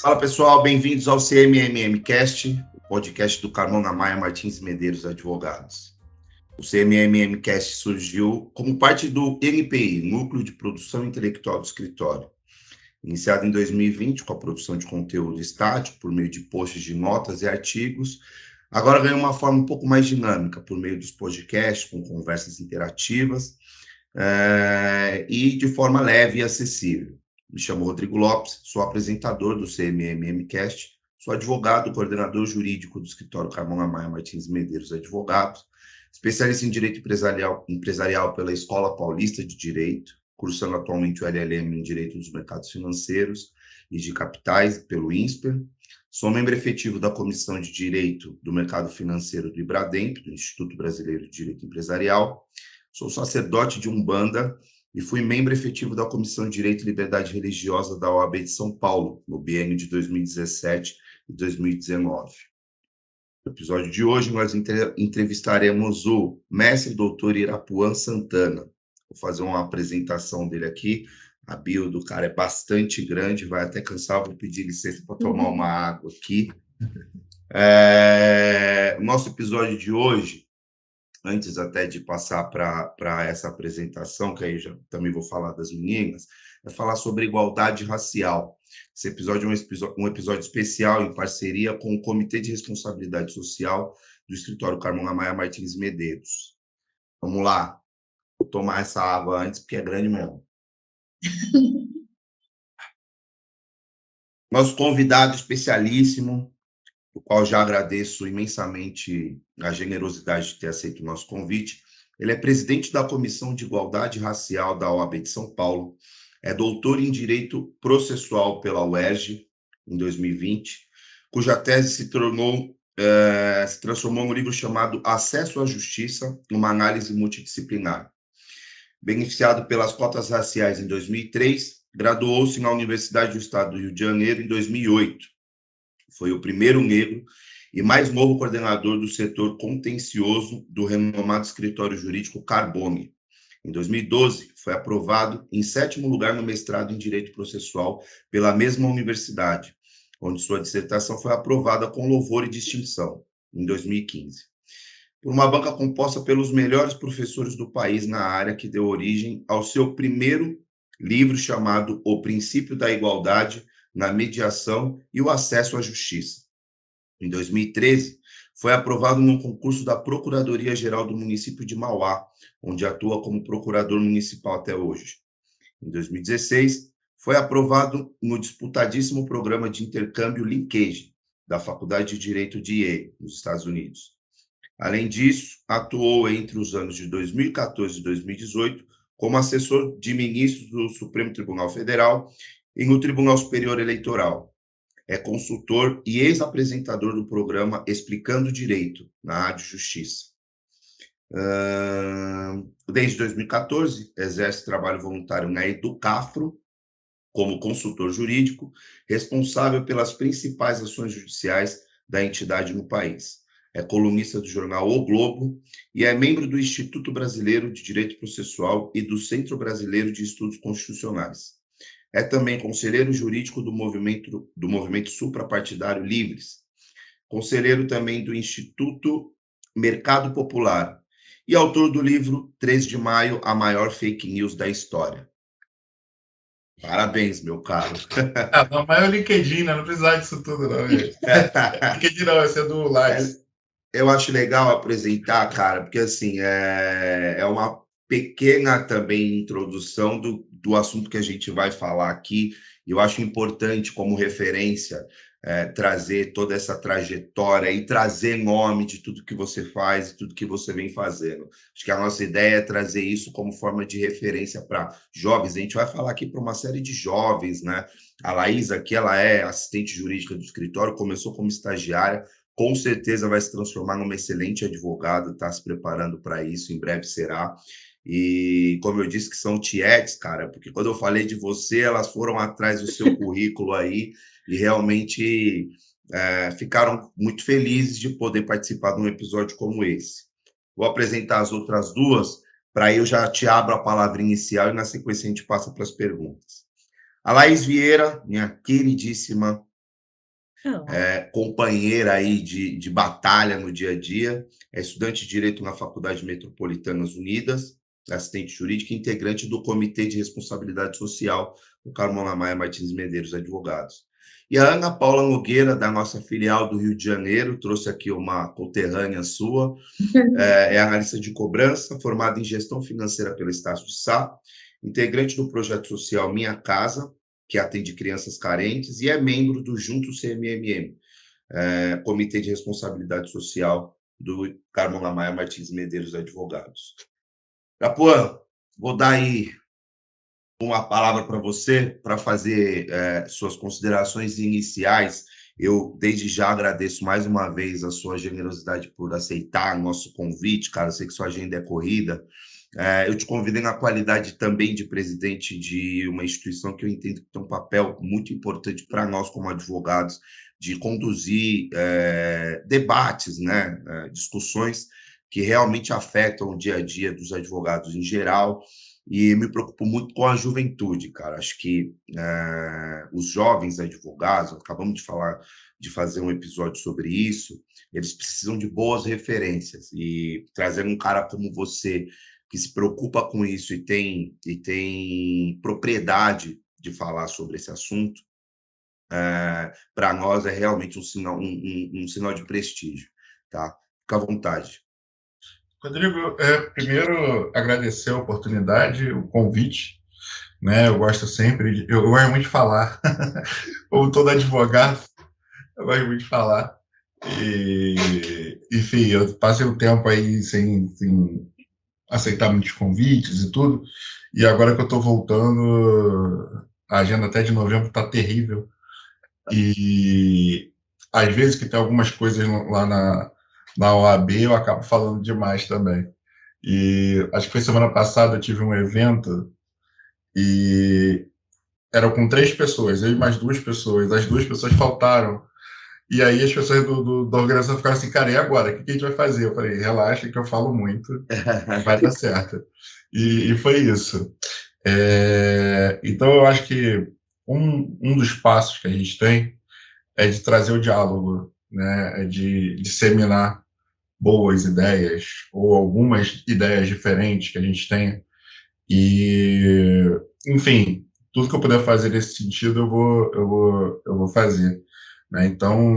Fala pessoal, bem-vindos ao CMMM-Cast, o podcast do Carmona Maia Martins Medeiros Advogados. O CMMM-Cast surgiu como parte do NPI, Núcleo de Produção Intelectual do Escritório. Iniciado em 2020 com a produção de conteúdo estático por meio de posts de notas e artigos, agora ganhou uma forma um pouco mais dinâmica por meio dos podcasts com conversas interativas e de forma leve e acessível. Me chamo Rodrigo Lopes, sou apresentador do CMMM-Cast, sou advogado, coordenador jurídico do escritório Carmona Maia Martins Medeiros Advogados, especialista em Direito Empresarial pela Escola Paulista de Direito, cursando atualmente o LLM em Direito dos Mercados Financeiros e de Capitais pelo INSPER. Sou membro efetivo da Comissão de Direito do Mercado Financeiro do IBRADEMP, do Instituto Brasileiro de Direito Empresarial. Sou sacerdote de Umbanda e fui membro efetivo da Comissão de Direito e Liberdade Religiosa da OAB de São Paulo, no biênio de 2017 e 2019. No episódio de hoje, nós entrevistaremos o mestre doutor Irapuan Santana. Vou fazer uma apresentação dele aqui. A bio do cara é bastante grande, vai até cansar, vou pedir licença para tomar uma água aqui. O nosso episódio de hoje, antes até de passar para essa apresentação, que aí já também vou falar das meninas, é falar sobre igualdade racial. Esse episódio é um episódio especial em parceria com o Comitê de Responsabilidade Social do Escritório Carmona Maia Martins Medeiros. Vamos lá, vou tomar essa água antes, porque é grande mesmo. Nosso convidado especialíssimo, o qual já agradeço imensamente a generosidade de ter aceito o nosso convite. Ele é presidente da Comissão de Igualdade Racial da OAB de São Paulo, é doutor em Direito Processual pela UERJ, em 2020, cuja tese se transformou num livro chamado Acesso à Justiça, uma análise multidisciplinar. Beneficiado pelas cotas raciais em 2003, graduou-se na Universidade do Estado do Rio de Janeiro em 2008. Foi o primeiro negro e mais novo coordenador do setor contencioso do renomado escritório jurídico Carbone. Em 2012, foi aprovado em 7º lugar no mestrado em Direito Processual pela mesma universidade, onde sua dissertação foi aprovada com louvor e distinção, em 2015. Por uma banca composta pelos melhores professores do país na área, que deu origem ao seu primeiro livro chamado O Princípio da Igualdade na Mediação e o Acesso à Justiça. Em 2013, foi aprovado num concurso da Procuradoria-Geral do município de Mauá, onde atua como procurador municipal até hoje. Em 2016, foi aprovado no disputadíssimo programa de intercâmbio Linkage, da Faculdade de Direito de Yale, nos Estados Unidos. Além disso, atuou entre os anos de 2014 e 2018 como assessor de ministros do Supremo Tribunal Federal e no Tribunal Superior Eleitoral. É consultor e ex-apresentador do programa Explicando Direito, na Rádio Justiça. Desde 2014, exerce trabalho voluntário na Educafro, como consultor jurídico, responsável pelas principais ações judiciais da entidade no país. É colunista do jornal O Globo e é membro do Instituto Brasileiro de Direito Processual e do Centro Brasileiro de Estudos Constitucionais. É também conselheiro jurídico do movimento suprapartidário Livres, conselheiro também do Instituto Mercado Popular e autor do livro 3 de Maio, a maior fake news da história. Parabéns, meu caro. Não, mas é o LinkedIn, né? Não precisava disso tudo, não. LinkedIn não, esse é do Lattes. Eu acho legal apresentar, cara, porque assim, é uma pequena também introdução do assunto que a gente vai falar aqui. Eu acho importante, como referência, trazer toda essa trajetória e trazer nome de tudo que você faz e tudo que você vem fazendo. Acho que a nossa ideia é trazer isso como forma de referência para jovens. A gente vai falar aqui para uma série de jovens, né? A Laís aqui, ela é assistente jurídica do escritório, começou como estagiária, com certeza vai se transformar numa excelente advogada, está se preparando para isso, em breve será. E como eu disse que são tietes, cara, porque quando eu falei de você, elas foram atrás do seu currículo aí e realmente ficaram muito felizes de poder participar de um episódio como esse. Vou apresentar as outras duas, para aí eu já te abro a palavra inicial e na sequência a gente passa para as perguntas. A Laís Vieira, minha queridíssima companheira aí de batalha no dia a dia, é estudante de Direito na Faculdade Metropolitanas Unidas, assistente jurídica e integrante do Comitê de Responsabilidade Social do Carmona Maia Martins Medeiros Advogados. E a Ana Paula Nogueira, da nossa filial do Rio de Janeiro, trouxe aqui uma conterrânea sua, é analista de cobrança, formada em gestão financeira pelo Estácio de Sá, integrante do projeto social Minha Casa, que atende crianças carentes, e é membro do Junto CMMM, Comitê de Responsabilidade Social do Carmona Maia Martins Medeiros Advogados. Capuã, vou dar aí uma palavra para você, para fazer suas considerações iniciais. Eu, desde já, agradeço mais uma vez a sua generosidade por aceitar o nosso convite, cara. Eu sei que sua agenda é corrida. Eu te convidei na qualidade também de presidente de uma instituição que eu entendo que tem um papel muito importante para nós, como advogados, de conduzir debates, né, discussões que realmente afetam o dia a dia dos advogados em geral. E me preocupo muito com a juventude, cara. Acho que os jovens advogados, acabamos de falar, de fazer um episódio sobre isso, eles precisam de boas referências. E trazer um cara como você, que se preocupa com isso e tem propriedade de falar sobre esse assunto, para nós é realmente um sinal de prestígio, tá? Fica à vontade. Rodrigo, primeiro agradecer a oportunidade, o convite, né? Eu gosto sempre, eu gosto muito de falar, como todo advogado, eu gosto muito de falar. E, enfim, eu passei um tempo aí sem aceitar muitos convites e tudo, e agora que eu estou voltando, a agenda até de novembro está terrível, e às vezes que tem algumas coisas lá na OAB, eu acabo falando demais também. E acho que foi semana passada, eu tive um evento e eram com 3 pessoas, eu e mais 2 pessoas. As 2 pessoas faltaram. E aí as pessoas da organização ficaram assim, cara, e agora? O que a gente vai fazer? Eu falei, relaxa que eu falo muito, vai dar certo. E foi isso. Então eu acho que um dos passos que a gente tem é de trazer o diálogo, né? É de disseminar boas ideias ou algumas ideias diferentes que a gente tenha. E, enfim, tudo que eu puder fazer nesse sentido, eu vou fazer. Né? Então,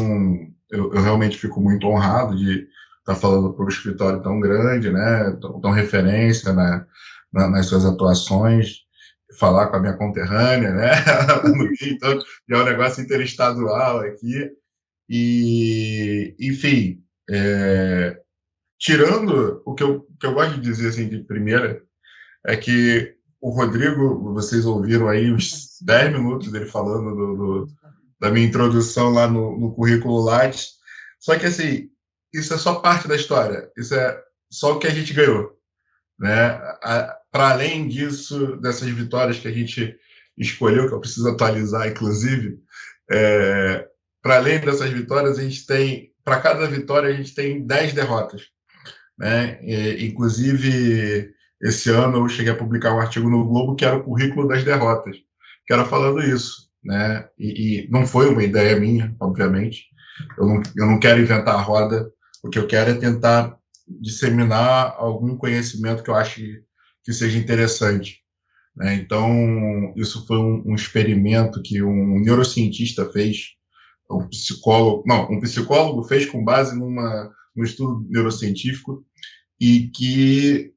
eu realmente fico muito honrado de estar falando para um escritório tão grande, né? Tão referência, né? Nas suas atuações, falar com a minha conterrânea, né? Então, já é um negócio interestadual aqui. E, enfim, tirando o que eu gosto de dizer assim, de primeira, é que o Rodrigo, vocês ouviram aí uns 10 minutos dele falando da minha introdução lá no currículo Lattes, só que assim, isso é só parte da história, isso é só o que a gente ganhou, né? Para além disso, dessas vitórias que a gente escolheu, que eu preciso atualizar, inclusive, para além dessas vitórias, a gente tem, para cada vitória, a gente tem 10 derrotas, né? Inclusive, esse ano eu cheguei a publicar um artigo no Globo que era o currículo das derrotas, que era falando isso, né? E não foi uma ideia minha, obviamente. Eu não quero inventar a roda. O que eu quero é tentar disseminar algum conhecimento que eu ache que seja interessante, né? Então, isso foi um experimento que um neurocientista fez, um psicólogo fez com base num estudo neurocientífico e que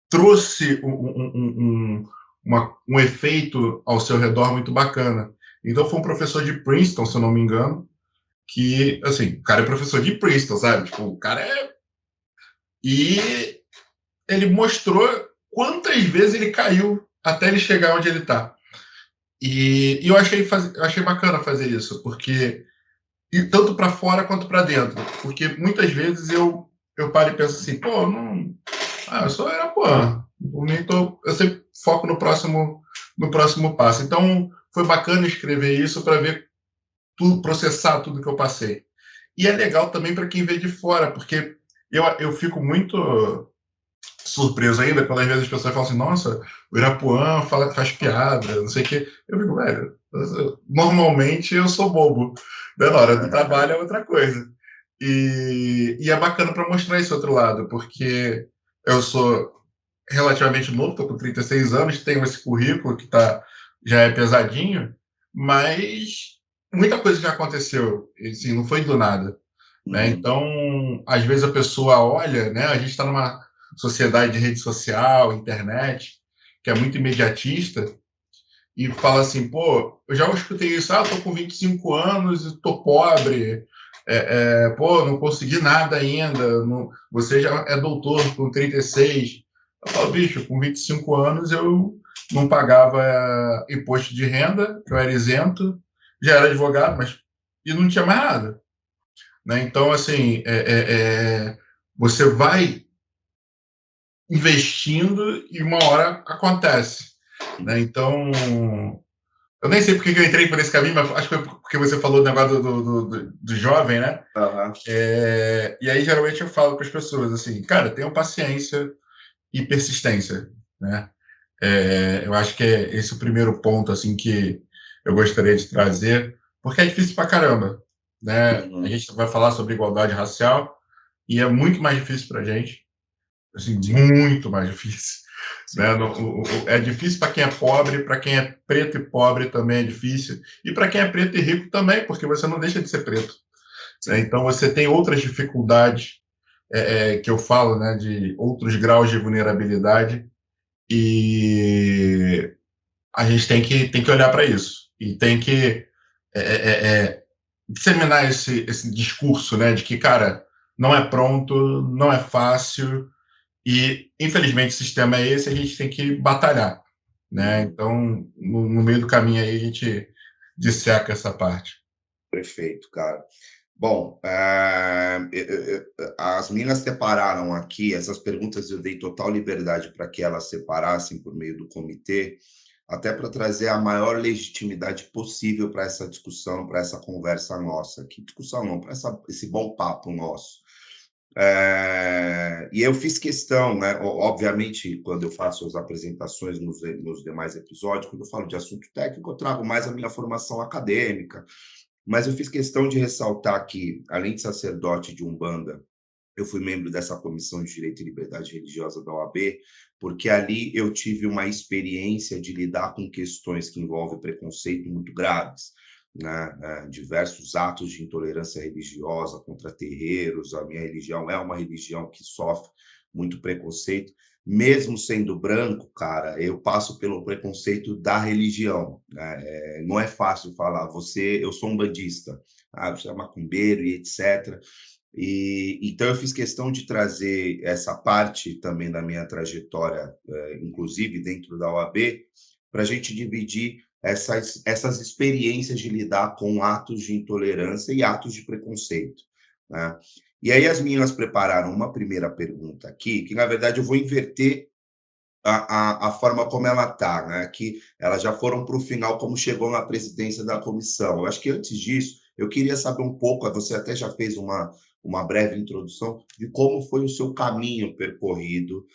trouxe um efeito ao seu redor muito bacana. Então, foi um professor de Princeton, se eu não me engano, que, assim, o cara é professor de Princeton, sabe? Tipo, o cara é... E ele mostrou quantas vezes ele caiu até ele chegar onde ele está. E eu achei bacana fazer isso, porque tanto para fora quanto para dentro, porque muitas vezes eu paro e penso assim, pô, não, eu sou Irapuã, eu sempre foco no próximo passo. Então foi bacana escrever isso para ver tudo, processar tudo que eu passei. E é legal também para quem vê de fora, porque eu fico muito surpreso ainda quando às vezes as pessoas falam assim, nossa, o Irapuã faz piada, não sei o quê. Eu fico, velho, Normalmente eu sou bobo, né? Na hora do trabalho é outra coisa. E é bacana para mostrar esse outro lado, porque eu sou relativamente novo, estou com 36 anos, tenho esse currículo que já é pesadinho, mas muita coisa já aconteceu, assim, não foi do nada. Né? Então, às vezes a pessoa olha, né? A gente está numa sociedade de rede social, internet, que é muito imediatista, e fala assim, pô, eu já escutei isso, eu tô com 25 anos e tô pobre, pô, não consegui nada ainda, você já é doutor com 36. Eu falo, bicho, com 25 anos eu não pagava imposto de renda, eu era isento, já era advogado, mas e não tinha mais nada. Né? Então, assim, você vai investindo e uma hora acontece. Né? Então, eu nem sei por que eu entrei por esse caminho, mas acho que foi porque você falou do negócio do jovem, né? Uhum. E aí, geralmente, eu falo para as pessoas assim, cara, tenham paciência e persistência, né? Eu acho que é esse o primeiro ponto, assim, que eu gostaria de trazer, porque é difícil pra caramba, né? A gente vai falar sobre igualdade racial e é muito mais difícil pra gente, assim, muito mais difícil. Né? É difícil para quem é pobre, para quem é preto e pobre também é difícil, e para quem é preto e rico também, porque você não deixa de ser preto. Né? Então você tem outras dificuldades que eu falo, né, de outros graus de vulnerabilidade, e a gente tem que olhar para isso e tem que disseminar esse discurso, né, de que, cara, não é pronto, não é fácil, e, infelizmente, o sistema é esse, a gente tem que batalhar, né? Então, no meio do caminho aí, a gente disseca essa parte. Perfeito, cara. Bom, as meninas separaram aqui, essas perguntas eu dei total liberdade para que elas separassem por meio do comitê, até para trazer a maior legitimidade possível para essa discussão, para essa conversa nossa. Que discussão não, para esse bom papo nosso. E eu fiz questão, né? Obviamente, quando eu faço as apresentações nos demais episódios, quando eu falo de assunto técnico, eu trago mais a minha formação acadêmica, mas eu fiz questão de ressaltar que, além de sacerdote de Umbanda, eu fui membro dessa Comissão de Direito e Liberdade Religiosa da OAB, porque ali eu tive uma experiência de lidar com questões que envolvem preconceito muito graves, né? Diversos atos de intolerância religiosa contra terreiros. A minha religião é uma religião que sofre muito preconceito. Mesmo sendo branco, cara, eu passo pelo preconceito da religião. Né? Não é fácil falar, eu sou um bandista, você é macumbeiro e etc. Então, eu fiz questão de trazer essa parte também da minha trajetória, inclusive dentro da OAB, para a gente dividir essas experiências de lidar com atos de intolerância e atos de preconceito. Né? E aí, as meninas prepararam uma primeira pergunta aqui, que na verdade eu vou inverter a forma como ela está, né? Que elas já foram para o final, como chegou na presidência da comissão. Eu acho que antes disso, eu queria saber um pouco, você até já fez uma breve introdução de como foi o seu caminho percorrido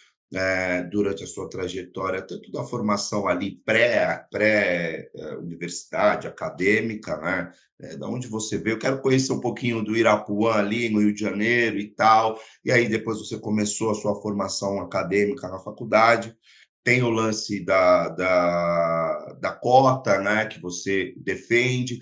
durante a sua trajetória, tanto da formação ali pré-universidade, acadêmica, né? Da onde você veio. Eu quero conhecer um pouquinho do Irapuã ali, no Rio de Janeiro e tal, e aí depois você começou a sua formação acadêmica na faculdade. Tem o lance da cota, né, que você defende.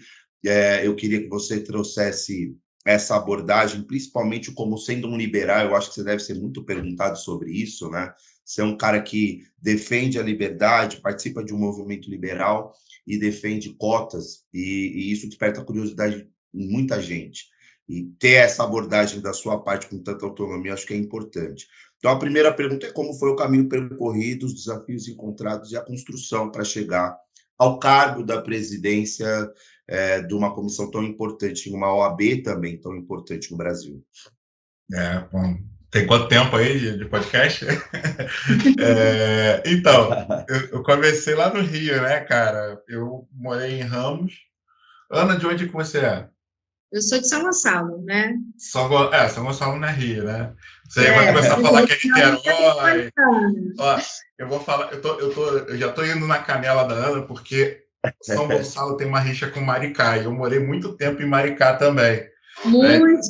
Eu queria que você trouxesse essa abordagem, principalmente como sendo um liberal. Eu acho que você deve ser muito perguntado sobre isso, né? Você é um cara que defende a liberdade, participa de um movimento liberal e defende cotas, e isso desperta curiosidade em muita gente. E ter essa abordagem da sua parte com tanta autonomia, acho que é importante. Então, a primeira pergunta é como foi o caminho percorrido, os desafios encontrados e a construção para chegar ao cargo da presidência de uma comissão tão importante, uma OAB também tão importante no Brasil. Bom, tem quanto tempo aí de podcast? Então, eu comecei lá no Rio, né, cara? Eu morei em Ramos. Ana, de onde que você é? Eu sou de São Gonçalo, né? São Gonçalo não é Rio, né? Você vai começar a falar que é Niterói. Ó, eu vou falar, eu já tô indo na canela da Ana, porque São Gonçalo tem uma rixa com Maricá, e eu morei muito tempo em Maricá também. Né? Muito.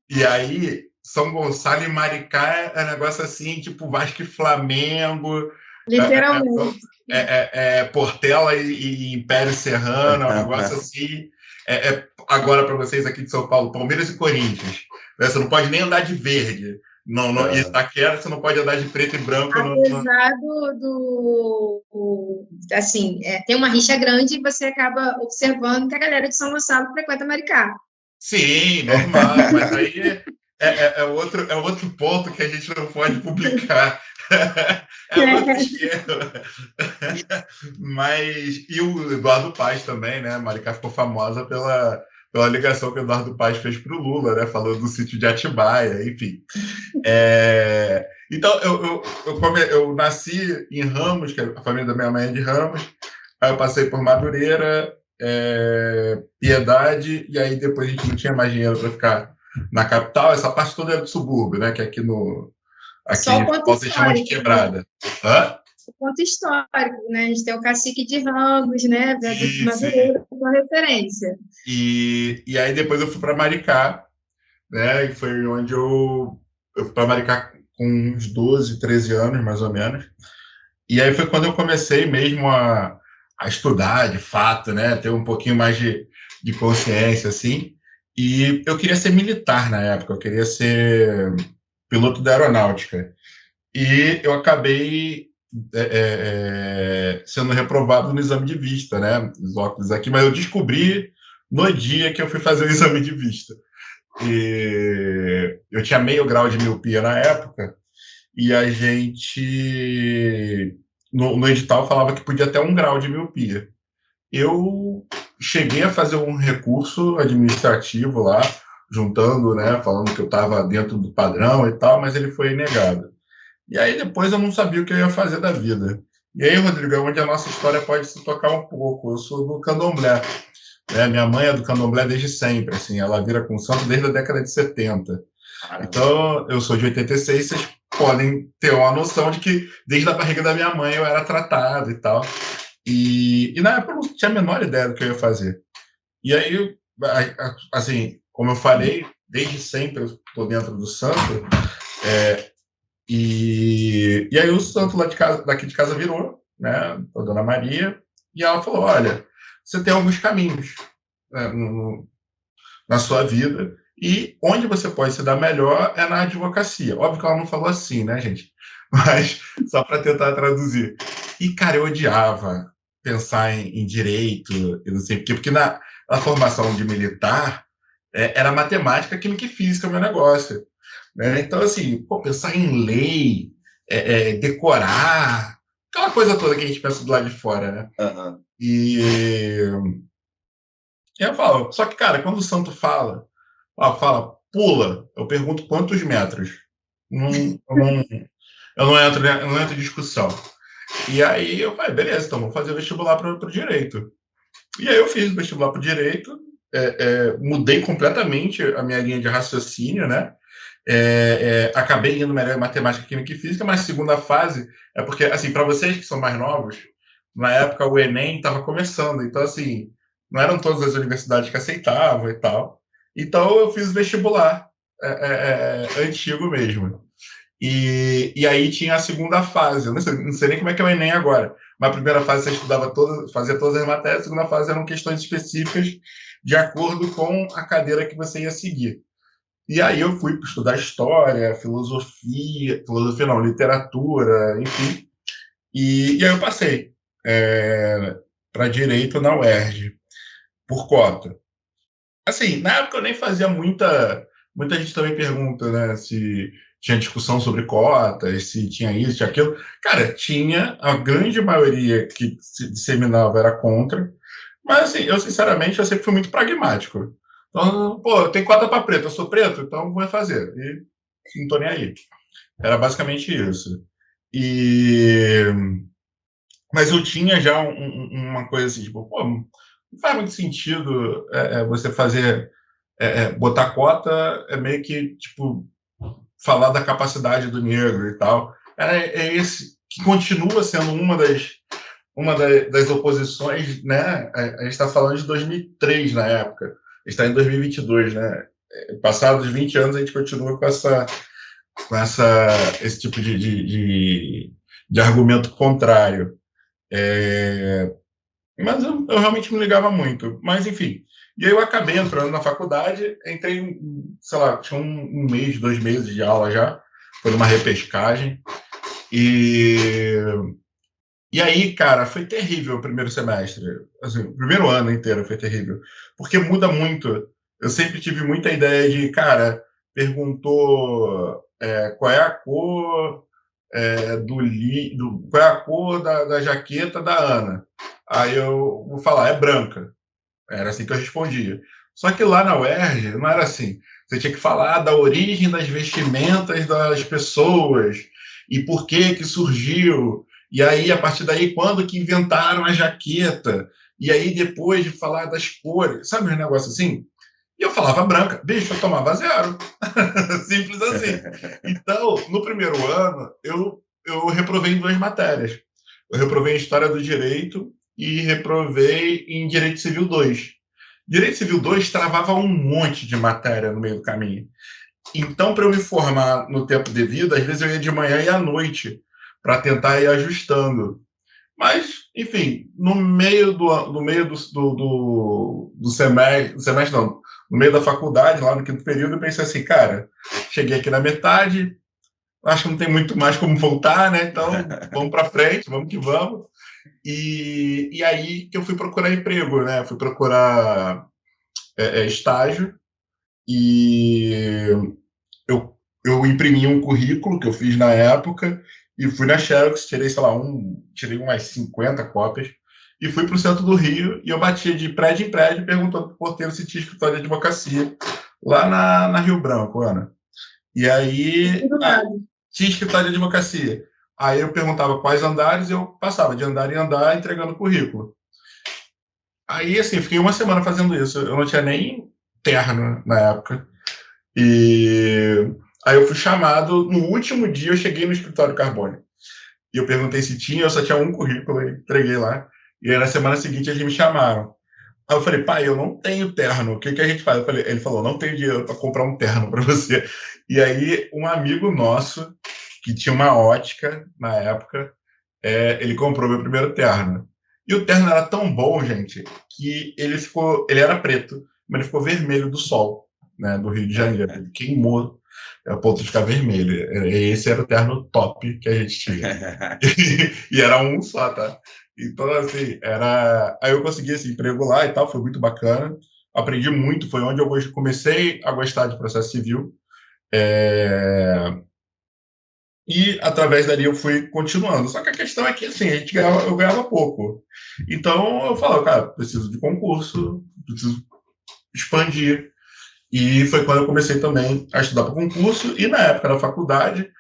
E aí, São Gonçalo e Maricá é um negócio assim, tipo Vasco e Flamengo, Literalmente. Portela e Império Serrano, é um negócio assim. Agora, para vocês aqui de São Paulo, Palmeiras e Corinthians. Né? Você não pode nem andar de verde. Não, Itaquera, você não pode andar de preto e branco. Apesar assim, tem uma rixa grande e você acaba observando que a galera de São Gonçalo frequenta Maricá. Sim, normal, mas aí é outro ponto que a gente não pode publicar. É outro esquema. Mas, e o Eduardo Paes também, né? Maricá ficou famosa pela ligação que o Eduardo Paes fez para o Lula, né? Falando do sítio de Atibaia, enfim. Então, eu nasci em Ramos, que a família da minha mãe é de Ramos, aí eu passei por Madureira, Piedade, e aí depois a gente não tinha mais dinheiro para ficar na capital. Essa parte toda é do subúrbio, né? Que aqui Só o ponto vocês chamam de Quebrada. Hã? O ponto histórico, né? A gente tem o Cacique de Ramos, né? Viaduto de Madureira, uma referência. E aí depois eu fui para Maricá, né? E foi onde eu fui para Maricá com uns 12, 13 anos, mais ou menos. E aí foi quando eu comecei mesmo a estudar, de fato, né? Ter um pouquinho mais de consciência, assim. E eu queria ser militar na época, eu queria ser piloto da aeronáutica. E eu acabei sendo reprovado no exame de vista, né? Os óculos aqui, mas eu descobri no dia que eu fui fazer o exame de vista. E eu tinha meio grau de miopia na época, e a gente, no edital, falava que podia até 1 grau de miopia. Eu cheguei a fazer um recurso administrativo lá, juntando, né, falando que eu estava dentro do padrão e tal, mas ele foi negado. E aí depois eu não sabia o que eu ia fazer da vida. E aí, Rodrigo, é onde a nossa história pode se tocar um pouco. Eu sou do candomblé. Né? Minha mãe é do candomblé desde sempre. Assim, ela vira com santo desde a década de 70. Então, eu sou de 86, vocês podem ter uma noção de que desde a barriga da minha mãe eu era tratado e tal. E na época eu não tinha a menor ideia do que eu ia fazer. E aí, assim, como eu falei, desde sempre eu estou dentro do santo. E aí o santo daqui de casa virou, né, a Dona Maria, e ela falou, olha, você tem alguns caminhos, né, na sua vida, e onde você pode se dar melhor é na advocacia. Óbvio que ela não falou assim, né, gente? Mas só para tentar traduzir. E, cara, eu odiava pensar em direito, eu não sei por quê, porque na formação de militar era matemática, química e física o meu negócio. Né? Então, assim, pensar em lei, decorar, aquela coisa toda que a gente pensa do lado de fora, né? Uhum. E eu falo, só que, cara, quando o santo fala, pula, eu pergunto quantos metros. Eu não entro em discussão. E aí eu falei, beleza, então vamos fazer vestibular para o direito. E aí eu fiz o vestibular para o direito, mudei completamente a minha linha de raciocínio, né? Acabei indo melhor em matemática, química e física, mas a segunda fase é porque, assim, para vocês que são mais novos, na época o Enem estava começando, então, assim, não eram todas as universidades que aceitavam e tal. Então, eu fiz vestibular antigo mesmo. E aí tinha a segunda fase, eu não sei nem como é que é o Enem agora, mas a primeira fase você fazia todas as matérias, a segunda fase eram questões específicas de acordo com a cadeira que você ia seguir. E aí eu fui estudar história, filosofia não, literatura, enfim. E aí eu passei para direito na UERJ, por cota. Assim, na época eu nem fazia muita gente também pergunta, né, se tinha discussão sobre cotas, se tinha isso, tinha aquilo. Cara, tinha, a grande maioria que se disseminava era contra, mas assim, eu sinceramente eu sempre fui muito pragmático. Então, pô, tem cota para preto, eu sou preto, então vou fazer. E não tô nem aí. Era basicamente isso. Mas eu tinha já uma coisa assim, tipo, pô, não faz muito sentido você fazer, botar cota, meio que, tipo, falar da capacidade do negro e tal. Esse que continua sendo uma das oposições, né? A gente está falando de 2003 na época, a gente está em 2022, né? Passados 20 anos, a gente continua com esse tipo de argumento contrário. Mas eu realmente não ligava muito. Mas, enfim. E aí eu acabei entrando na faculdade, entrei, sei lá, tinha um mês, 2 meses de aula já, foi numa repescagem. E aí, cara, foi terrível o primeiro semestre. Assim, o primeiro ano inteiro foi terrível. Porque muda muito. Eu sempre tive muita ideia de, cara, perguntou qual é a cor qual é a cor da jaqueta da Ana. Aí eu vou falar, é branca. Era assim que eu respondia. Só que lá na UERJ não era assim. Você tinha que falar da origem das vestimentas das pessoas e por que surgiu. E aí, a partir daí, quando que inventaram a jaqueta? E aí, depois de falar das cores, sabe um negócio assim? E eu falava branca. Bicho, eu tomava 0. Simples assim. Então, no primeiro ano, eu reprovei em 2 matérias. Eu reprovei em História do Direito e reprovei em Direito Civil 2. Direito Civil 2 travava um monte de matéria no meio do caminho. Então, para eu me formar no tempo devido, às vezes eu ia de manhã e à noite para tentar ir ajustando. Mas, enfim, no meio do semestre não, no meio da faculdade, lá no quinto período, eu pensei assim, cara, cheguei aqui na metade, acho que não tem muito mais como voltar, né? Então, vamos para frente, vamos que vamos. E aí que eu fui procurar emprego, né? Fui procurar estágio e eu imprimi um currículo que eu fiz na época e fui na Xerox, tirei, sei lá, tirei umas 50 cópias e fui para o centro do Rio e eu batia de prédio em prédio perguntando para o porteiro se tinha escritório de advocacia lá na Rio Branco, Ana. E aí tinha escritório de advocacia. Aí eu perguntava quais andares e eu passava de andar em andar entregando currículo. Aí, assim, fiquei uma semana fazendo isso. Eu não tinha nem terno na época. E aí eu fui chamado. No último dia, eu cheguei no escritório Carbone. E eu perguntei se tinha, eu só tinha um currículo, e entreguei lá. E aí, na semana seguinte, eles me chamaram. Aí eu falei, pai, eu não tenho terno, o que a gente faz? Ele falou, não tenho dinheiro para comprar um terno para você. E aí, um amigo nosso, que tinha uma ótica na época, ele comprou meu primeiro terno. E o terno era tão bom, gente, que ele era preto, mas ele ficou vermelho do sol, né, do Rio de Janeiro. Ele queimou a ponto de ficar vermelho. Esse era o terno top que a gente tinha. E era um só, tá? Então, assim, aí eu consegui esse emprego lá e tal, foi muito bacana. Aprendi muito, foi onde eu comecei a gostar de processo civil. E através dali eu fui continuando. Só que a questão é que, assim, eu ganhava pouco. Então eu falava, cara, preciso de concurso, preciso expandir. E foi quando eu comecei também a estudar para concurso. E na época da faculdade,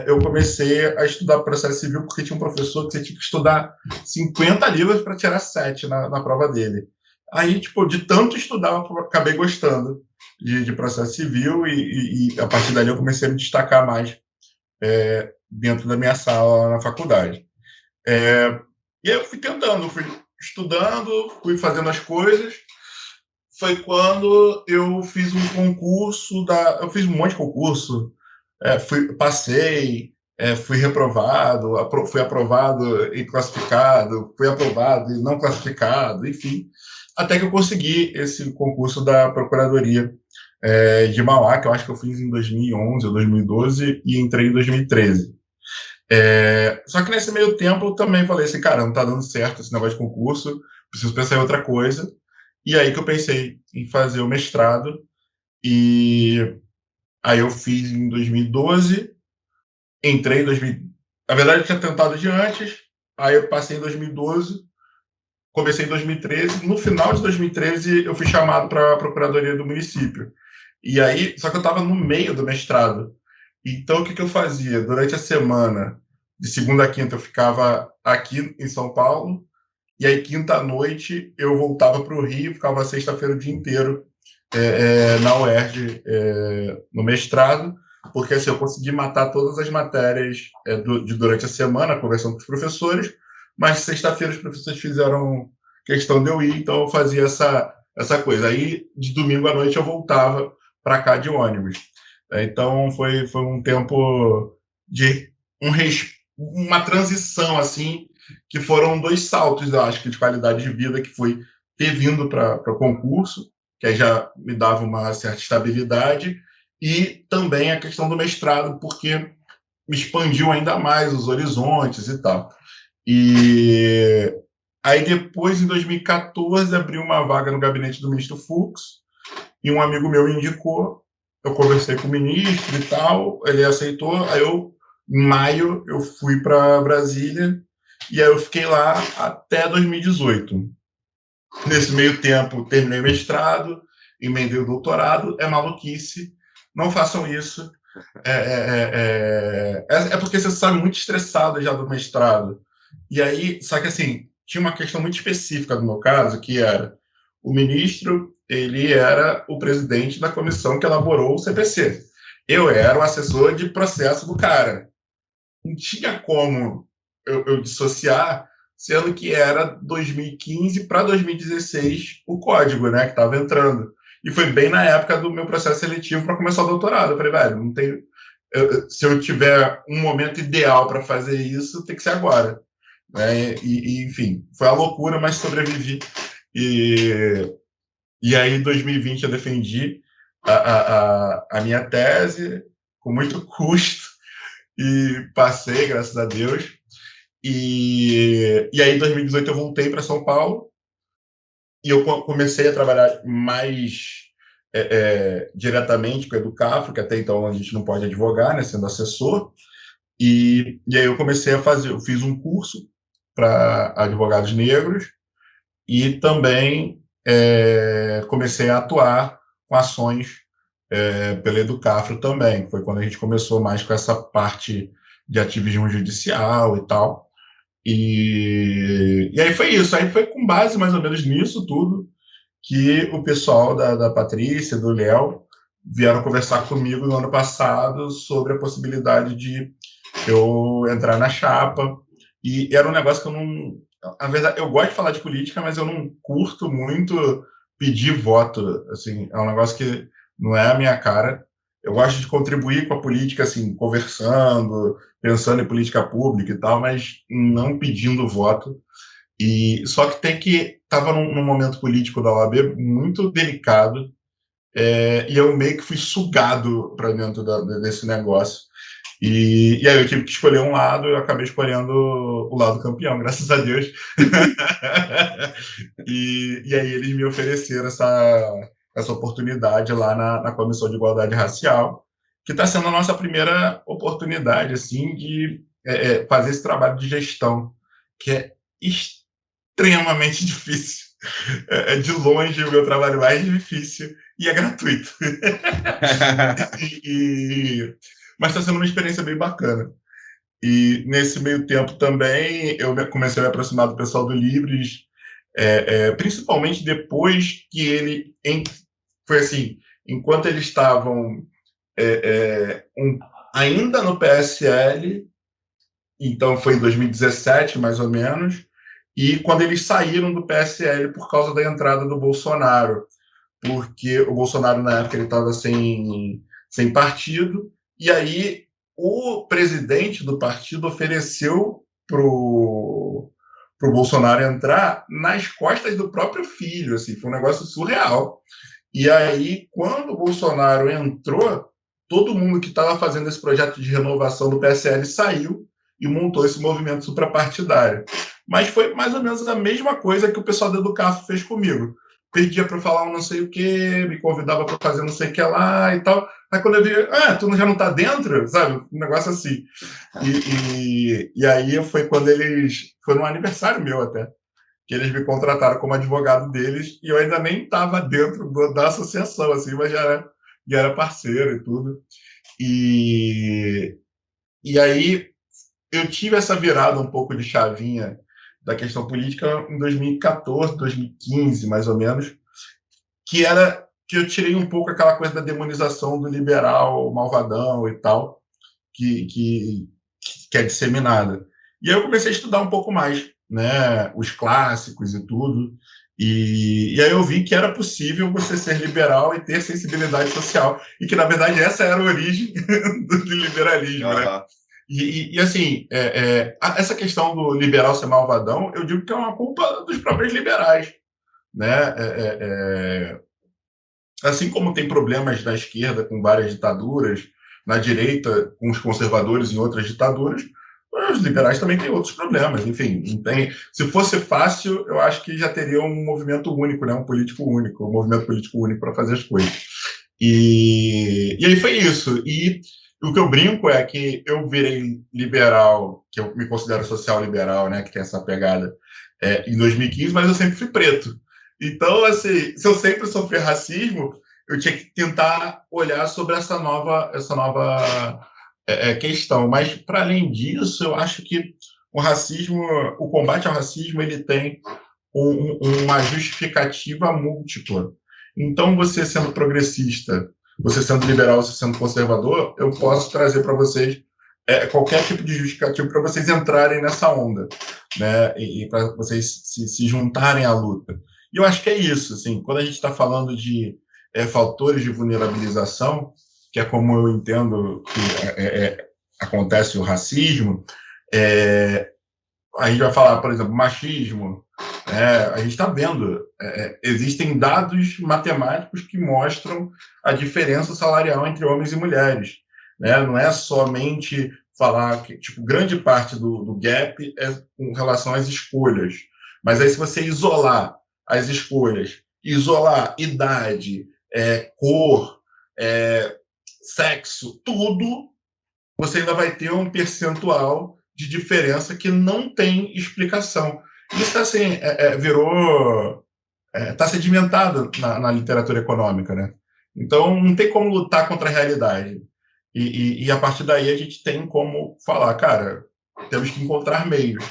eu comecei a estudar processo civil porque tinha um professor que você tinha que estudar 50 livros para tirar 7 na prova dele. Aí, tipo, de tanto estudar, eu acabei gostando de processo civil e a partir dali eu comecei a me destacar mais dentro da minha sala na faculdade. E aí eu fui tentando, fui estudando, fui fazendo as coisas. Foi quando eu fiz um concurso, eu fiz um monte de concurso, passei, fui reprovado, fui aprovado e classificado, fui aprovado e não classificado, enfim, até que eu consegui esse concurso da Procuradoria de Mauá, que eu acho que eu fiz em 2011 ou 2012 e entrei em 2013. Só que nesse meio tempo eu também falei assim, cara, não tá dando certo esse negócio de concurso, preciso pensar em outra coisa. E aí que eu pensei em fazer o mestrado, e aí eu fiz em 2012, entrei em 2000. Na verdade, eu tinha tentado de antes, aí eu passei em 2012, comecei em 2013. No final de 2013, eu fui chamado para a Procuradoria do Município. E aí, só que eu estava no meio do mestrado. Então, o que eu fazia? Durante a semana, de segunda a quinta, eu ficava aqui em São Paulo, e aí, quinta-noite, eu voltava para o Rio, ficava sexta-feira o dia inteiro na UERJ, no mestrado, porque assim, eu consegui matar todas as matérias durante a semana, conversando com os professores, mas sexta-feira os professores fizeram questão de eu ir, então eu fazia essa coisa. Aí, de domingo à noite, eu voltava para cá de ônibus. Então, foi um tempo de uma transição, assim, que foram 2 saltos, eu acho, que de qualidade de vida, que foi ter vindo para o concurso, que aí já me dava uma certa estabilidade, e também a questão do mestrado, porque me expandiu ainda mais os horizontes e tal. E aí depois, em 2014, abriu uma vaga no gabinete do ministro Fux, e um amigo meu indicou, eu conversei com o ministro e tal, ele aceitou, aí em maio, eu fui para Brasília, e aí eu fiquei lá até 2018. Nesse meio tempo, terminei o mestrado, emendei o doutorado, é maluquice, não façam isso. É porque você sabe muito estressado já do mestrado. E aí, só que assim, tinha uma questão muito específica do meu caso, que era o ministro, ele era o presidente da comissão que elaborou o CPC. Eu era o assessor de processo do cara. Não tinha como eu dissociar, sendo que era 2015 para 2016 o código, né, que estava entrando. E foi bem na época do meu processo seletivo para começar o doutorado. Eu falei, velho, não tem. Se eu tiver um momento ideal para fazer isso, tem que ser agora. Né? Enfim, foi uma loucura, mas sobrevivi. E aí, em 2020, eu defendi a minha tese com muito custo e passei, graças a Deus. E aí, em 2018, eu voltei para São Paulo e eu comecei a trabalhar mais diretamente com a Educafro, que até então a gente não pode advogar, né, sendo assessor. E aí eu comecei a fazer, eu fiz um curso para advogados negros e também comecei a atuar com ações pela Educafro também. Foi quando a gente começou mais com essa parte de ativismo judicial e tal. E aí foi isso. Aí foi com base mais ou menos nisso tudo que o pessoal da Patrícia, do Léo, vieram conversar comigo no ano passado sobre a possibilidade de eu entrar na chapa. E era um negócio que eu não. Na verdade, eu gosto de falar de política, mas eu não curto muito pedir voto. Assim, é um negócio que não é a minha cara. Eu gosto de contribuir com a política, assim, conversando, pensando em política pública e tal, mas não pedindo voto. E só que estava num momento político da OAB muito delicado, e eu meio que fui sugado para dentro desse negócio. E aí eu tive que escolher um lado, e eu acabei escolhendo o lado campeão, graças a Deus. E aí eles me ofereceram essa oportunidade lá na Comissão de Igualdade Racial, que está sendo a nossa primeira oportunidade assim de fazer esse trabalho de gestão, que é extremamente difícil. É de longe o meu trabalho mais difícil e é gratuito. Mas está sendo uma experiência bem bacana. E nesse meio tempo também eu comecei a me aproximar do pessoal do Livres, principalmente depois que foi assim, enquanto eles estavam ainda no PSL, então foi em 2017 mais ou menos, e quando eles saíram do PSL por causa da entrada do Bolsonaro, porque o Bolsonaro na época ele estava sem partido, e aí o presidente do partido ofereceu pro Bolsonaro entrar nas costas do próprio filho, assim, foi um negócio surreal. E aí, quando o Bolsonaro entrou, todo mundo que estava fazendo esse projeto de renovação do PSL saiu e montou esse movimento suprapartidário. Mas foi mais ou menos a mesma coisa que o pessoal do Educafro fez comigo. Pedia para falar um não sei o quê, me convidava para fazer não sei o que lá e tal. Aí quando eu vi, tu já não está dentro? Sabe? Um negócio assim. E aí foi quando foi no aniversário meu até, que eles me contrataram como advogado deles, e eu ainda nem estava dentro da associação, assim, mas já era parceiro e tudo. E aí eu tive essa virada um pouco de chavinha da questão política em 2014, 2015, mais ou menos, que era que eu tirei um pouco aquela coisa da demonização do liberal malvadão e tal, que é disseminada. E aí eu comecei a estudar um pouco mais né, os clássicos e tudo. E aí eu vi que era possível você ser liberal e ter sensibilidade social, e que, na verdade, essa era a origem do liberalismo, né? E assim, essa questão do liberal ser malvadão, eu digo que é uma culpa dos próprios liberais, né? Assim como tem problemas na esquerda com várias ditaduras, na direita com os conservadores em outras ditaduras, os liberais também têm outros problemas. Enfim, não tem... se fosse fácil, eu acho que já teria um movimento único, né? Um político único, um movimento político único para fazer as coisas. E aí foi isso. E o que eu brinco é que eu virei liberal, que eu me considero social liberal, né? Que tem essa pegada, em 2015, mas eu sempre fui preto. Então, assim, se eu sempre sofri racismo, eu tinha que tentar olhar sobre essa nova questão. Mas, para além disso, eu acho que o combate ao racismo, ele tem uma justificativa múltipla. Então, você sendo progressista, você sendo liberal, você sendo conservador, eu posso trazer para vocês qualquer tipo de justificativo para vocês entrarem nessa onda, né? E para vocês se juntarem à luta. E eu acho que é isso, assim, quando a gente está falando de fatores de vulnerabilização, que é como eu entendo que acontece o racismo, a gente vai falar, por exemplo, machismo, a gente está vendo, existem dados matemáticos que mostram a diferença salarial entre homens e mulheres, né? Não é somente falar que, tipo, grande parte do gap é com relação às escolhas, mas aí se você isolar as escolhas, isolar idade, cor, sexo, tudo, você ainda vai ter um percentual de diferença que não tem explicação. Isso assim, virou... está sedimentado na literatura econômica, né? Então, não tem como lutar contra a realidade. E a partir daí a gente tem como falar, cara, temos que encontrar meios.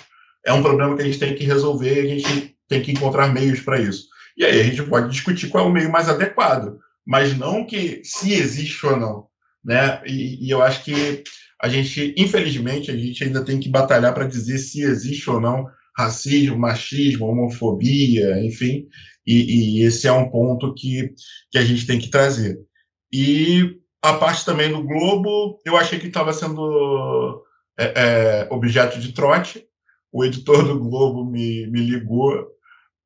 É um problema que a gente tem que resolver, a gente tem que encontrar meios para isso. E aí a gente pode discutir qual é o meio mais adequado, mas não que se existe ou não, né? E eu acho que infelizmente, a gente ainda tem que batalhar para dizer se existe ou não racismo, machismo, homofobia, enfim, e esse é um ponto que a gente tem que trazer. E a parte também do Globo, eu achei que estava sendo objeto de trote. O editor do Globo me ligou,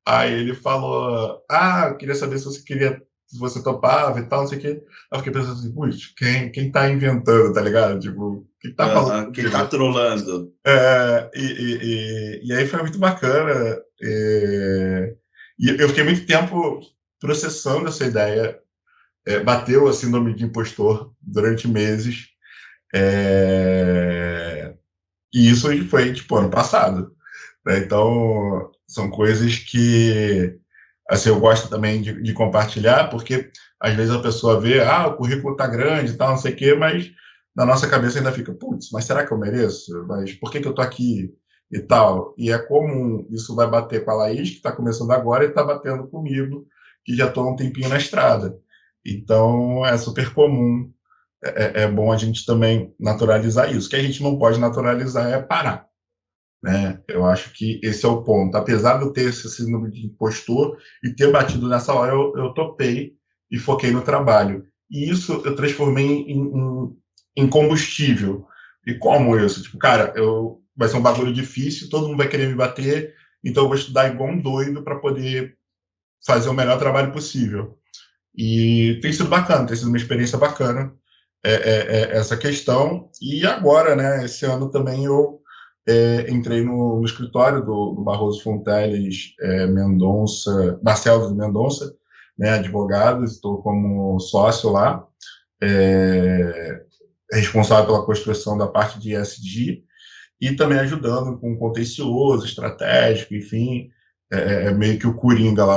aí ele falou, eu queria saber se você topava e tal, não sei o quê. Eu fiquei pensando assim, putz, quem tá inventando, tá ligado? Tipo, quem tá falando? Quem tá trolando. E aí foi muito bacana. E eu fiquei muito tempo processando essa ideia. Bateu a síndrome de impostor durante meses. E isso foi, tipo, ano passado, né? Então, são coisas que, assim, eu gosto também de compartilhar, porque às vezes a pessoa vê, o currículo tá grande e tal, não sei o quê, mas na nossa cabeça ainda fica, putz, mas será que eu mereço? Mas por que eu tô aqui e tal? E é comum, isso vai bater com a Laís, que está começando agora, e está batendo comigo, que já estou há um tempinho na estrada. Então, é super comum. É bom a gente também naturalizar isso. O que a gente não pode naturalizar é parar, né? Eu acho que esse é o ponto. Apesar de eu ter esse síndrome de impostor e ter batido nessa hora, eu topei e foquei no trabalho. E isso eu transformei em combustível. E como isso? Tipo, cara, vai ser um bagulho difícil, todo mundo vai querer me bater, então eu vou estudar igual um doido para poder fazer o melhor trabalho possível. E tem sido bacana, tem sido uma experiência bacana essa questão. E agora, né, esse ano também eu entrei no escritório do Barroso Fonteles Mendonça, Barcelos de Mendonça, né, advogado, estou como sócio lá, responsável pela construção da parte de ESG e também ajudando com contencioso, estratégico, enfim, meio que o Coringa lá,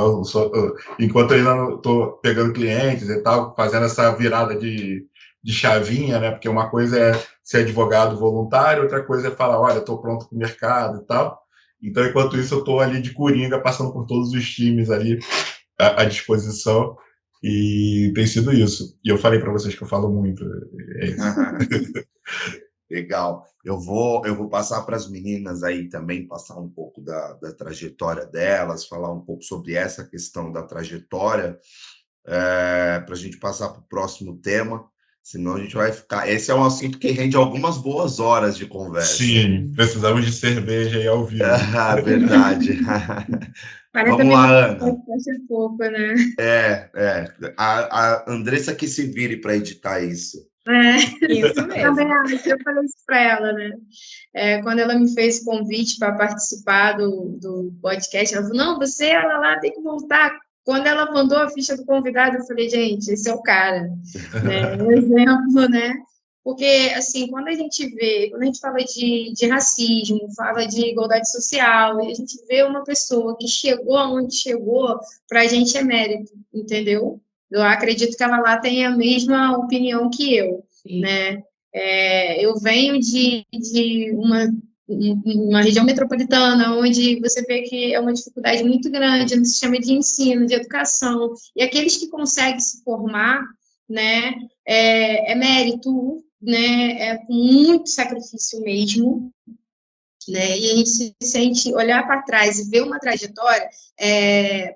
enquanto eu ainda estou pegando clientes e tal, fazendo essa virada de chavinha, né? Porque uma coisa é ser advogado voluntário, outra coisa é falar, olha, estou pronto para o mercado e tal. Então, enquanto isso, eu estou ali de Coringa, passando por todos os times ali à disposição, e tem sido isso. E eu falei para vocês que eu falo muito. É isso. Legal. Eu vou passar para as meninas aí também, passar um pouco da trajetória delas, falar um pouco sobre essa questão da trajetória, para a gente passar para o próximo tema, senão a gente vai ficar. Esse é um assunto que rende algumas boas horas de conversa. Sim, precisamos de cerveja aí ao vivo. Ah, verdade. 40 Vamos lá, minutos Ana. pode ser pouco, né? A Andressa que se vire para editar isso. Isso Também mesmo. acho, eu falei isso para ela, né? Quando ela me fez o convite para participar do podcast, ela falou, não, você, ela lá tem que voltar. Quando ela mandou a ficha do convidado, eu falei, gente, esse é o cara, né? Um exemplo, né? Porque, assim, quando a gente fala de racismo, fala de igualdade social, e a gente vê uma pessoa que chegou aonde chegou, para a gente é mérito, entendeu? Eu acredito que ela lá tem a mesma opinião que eu, Sim. né? Eu venho de uma região metropolitana, onde você vê que é uma dificuldade muito grande no sistema de ensino, de educação, e aqueles que conseguem se formar, né, é mérito, né, é com muito sacrifício mesmo, né, e a gente se sente, olhar para trás e ver uma trajetória,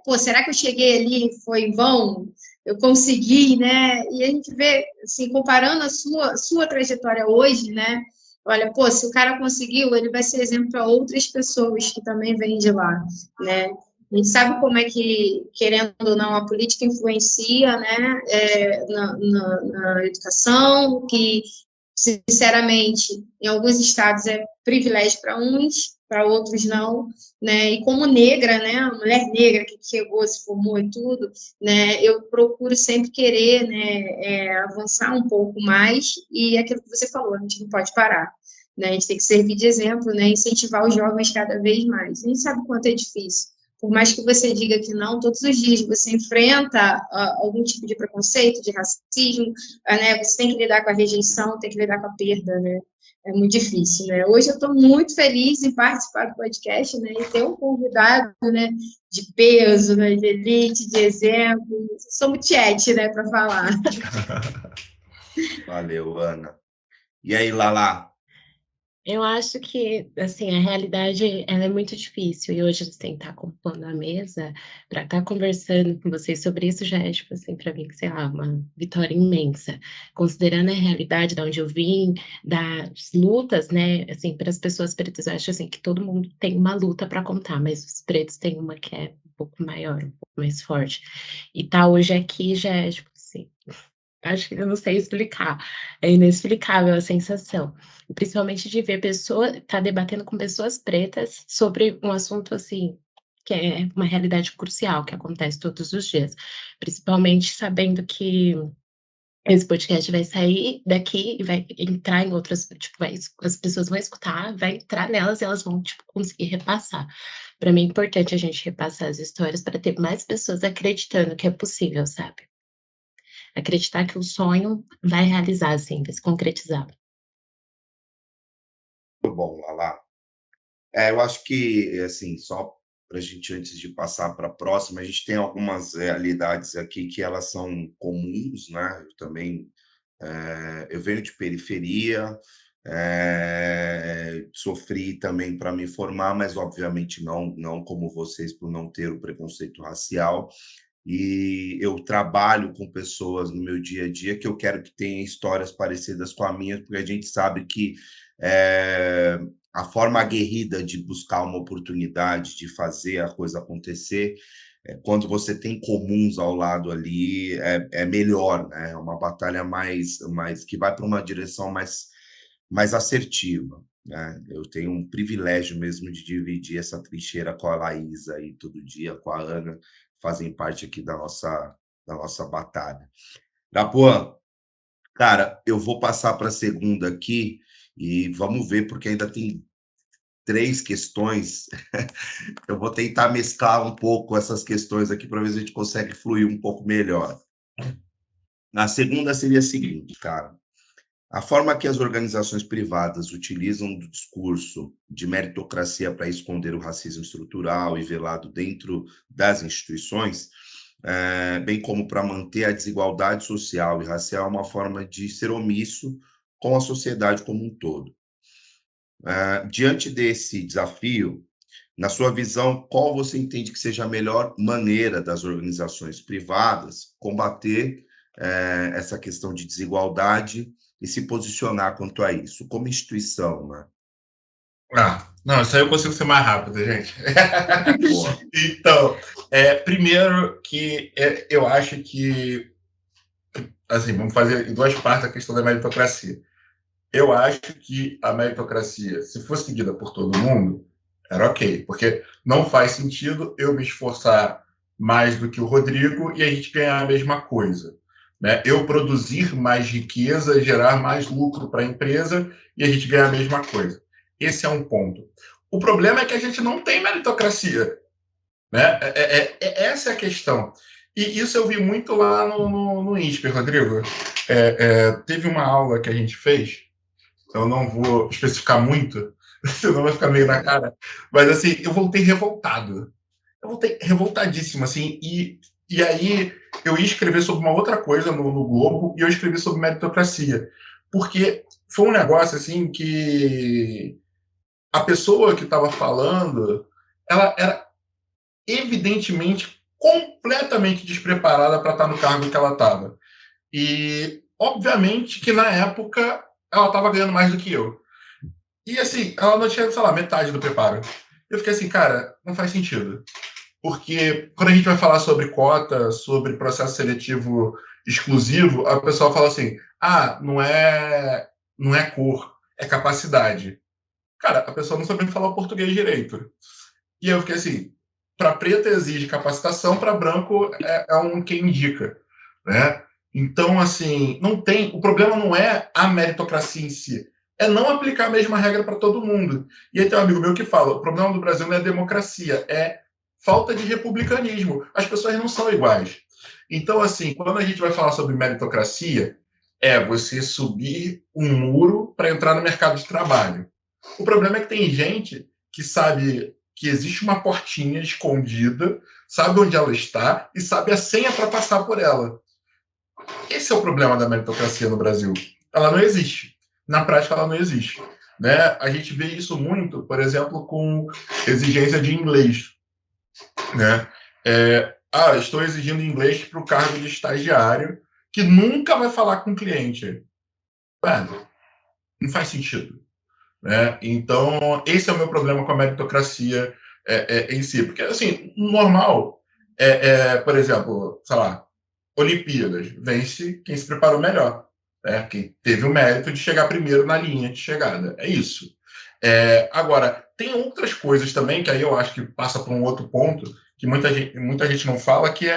pô, será que eu cheguei ali, foi em vão? Eu consegui, né? E a gente vê, assim, comparando a sua trajetória hoje, né? Olha, pô, se o cara conseguiu, ele vai ser exemplo para outras pessoas que também vêm de lá, né? A gente sabe como é que, querendo ou não, a política influencia, né, na educação, que, sinceramente, em alguns estados é privilégio para uns, para outros não, né? E como negra, né, a mulher negra que chegou, se formou e tudo, né, eu procuro sempre querer, né, avançar um pouco mais, e aquilo que você falou, a gente não pode parar, né? A gente tem que servir de exemplo, né, incentivar os jovens cada vez mais. A gente sabe o quanto é difícil. Por mais que você diga que não, todos os dias você enfrenta algum tipo de preconceito, de racismo, né? Você tem que lidar com a rejeição, tem que lidar com a perda, né? É muito difícil, né? Hoje eu estou muito feliz em participar do podcast, né? E ter um convidado, né? De peso, né? De elite, de exemplo. Somos tiete, né? Para falar. Valeu, Ana. E aí, Lala? Eu acho que, assim, a realidade ela é muito difícil e hoje você estar compondo a mesa para estar conversando com vocês sobre isso já é, tipo assim, para mim, sei lá, uma vitória imensa. Considerando a realidade de onde eu vim, das lutas, né, assim, para as pessoas pretas, eu acho assim que todo mundo tem uma luta para contar, mas os pretos têm uma que é um pouco maior, um pouco mais forte. E tá hoje aqui já é, tipo assim, acho que eu não sei explicar. É inexplicável a sensação. Principalmente de ver pessoa tá debatendo com pessoas pretas sobre um assunto, assim, que é uma realidade crucial, que acontece todos os dias. Principalmente sabendo que esse podcast vai sair daqui e vai entrar em outras, tipo, as pessoas vão escutar, vai entrar nelas e elas vão, tipo, conseguir repassar. Para mim é importante a gente repassar as histórias para ter mais pessoas acreditando que é possível, sabe? Acreditar que o sonho vai realizar, assim, vai se concretizar. Muito bom, Lala. Eu acho que, assim, só para a gente, antes de passar para a próxima, a gente tem algumas realidades aqui que elas são comuns, né? Eu também, eu venho de periferia, sofri também para me formar, mas obviamente não como vocês, por não ter o preconceito racial. E eu trabalho com pessoas no meu dia a dia que eu quero que tenham histórias parecidas com a minha, porque a gente sabe que eh, a forma aguerrida de buscar uma oportunidade, de fazer a coisa acontecer, quando você tem comuns ao lado ali, é melhor, né? É uma batalha mais que vai para uma direção mais assertiva, né? Eu tenho um privilégio mesmo de dividir essa trincheira com a Laísa aí todo dia, com a Ana, fazem parte aqui da nossa batalha. Gapuan, cara, eu vou passar para a segunda aqui e vamos ver, porque ainda tem três questões. Eu vou tentar mesclar um pouco essas questões aqui para ver se a gente consegue fluir um pouco melhor. A segunda seria a seguinte, cara. A forma que as organizações privadas utilizam do discurso de meritocracia para esconder o racismo estrutural e velado dentro das instituições, bem como para manter a desigualdade social e racial, é uma forma de ser omisso com a sociedade como um todo. Diante desse desafio, na sua visão, qual você entende que seja a melhor maneira das organizações privadas combater essa questão de desigualdade e se posicionar quanto a isso, como instituição, né? Não, isso aí eu consigo ser mais rápido, gente. Boa. Então, primeiro que eu acho que, assim, vamos fazer em duas partes a questão da meritocracia. Eu acho que a meritocracia, se fosse seguida por todo mundo, era ok, porque não faz sentido eu me esforçar mais do que o Rodrigo e a gente ganhar a mesma coisa, né? Eu produzir mais riqueza, gerar mais lucro para a empresa e a gente ganhar a mesma coisa. Esse é um ponto. O problema é que a gente não tem meritocracia, né? Essa é a questão. E isso eu vi muito lá no INSPER, Rodrigo. Teve uma aula que a gente fez, eu não vou especificar muito, senão vai ficar meio na cara, mas assim, eu voltei revoltado. Eu voltei revoltadíssimo, assim, e aí eu ia escrever sobre uma outra coisa no Globo, e eu escrevi sobre meritocracia, porque foi um negócio, assim, que a pessoa que estava falando, ela era evidentemente completamente despreparada para estar no cargo que ela estava. E, obviamente, que na época ela estava ganhando mais do que eu. E, assim, ela não tinha, sei lá, metade do preparo. Eu fiquei assim, cara, não faz sentido. Porque quando a gente vai falar sobre cota, sobre processo seletivo exclusivo, a pessoa fala assim, não é cor, é capacidade. Cara, a pessoa não sabia falar o português direito. E eu fiquei assim, para preto exige capacitação, para branco é um quem indica, né? Então, assim, não tem. O problema não é a meritocracia em si, é não aplicar a mesma regra para todo mundo. E aí tem um amigo meu que fala: o problema do Brasil não é democracia, é falta de republicanismo. As pessoas não são iguais. Então, assim, quando a gente vai falar sobre meritocracia, é você subir um muro para entrar no mercado de trabalho. O problema é que tem gente que sabe que existe uma portinha escondida, sabe onde ela está e sabe a senha para passar por ela. Esse é o problema da meritocracia no Brasil. Ela não existe. Na prática, ela não existe. Né? A gente vê isso muito, por exemplo, com exigência de inglês. Né? Estou exigindo inglês para o cargo de estagiário, que nunca vai falar com o cliente. Mano, não faz sentido. Né? Então, esse é o meu problema com a meritocracia em si. Porque, assim, normal, por exemplo, sei lá, Olimpíadas, vence quem se preparou melhor, né? Quem teve o mérito de chegar primeiro na linha de chegada. É isso. Agora, tem outras coisas também, que aí eu acho que passa por um outro ponto, que muita gente não fala, que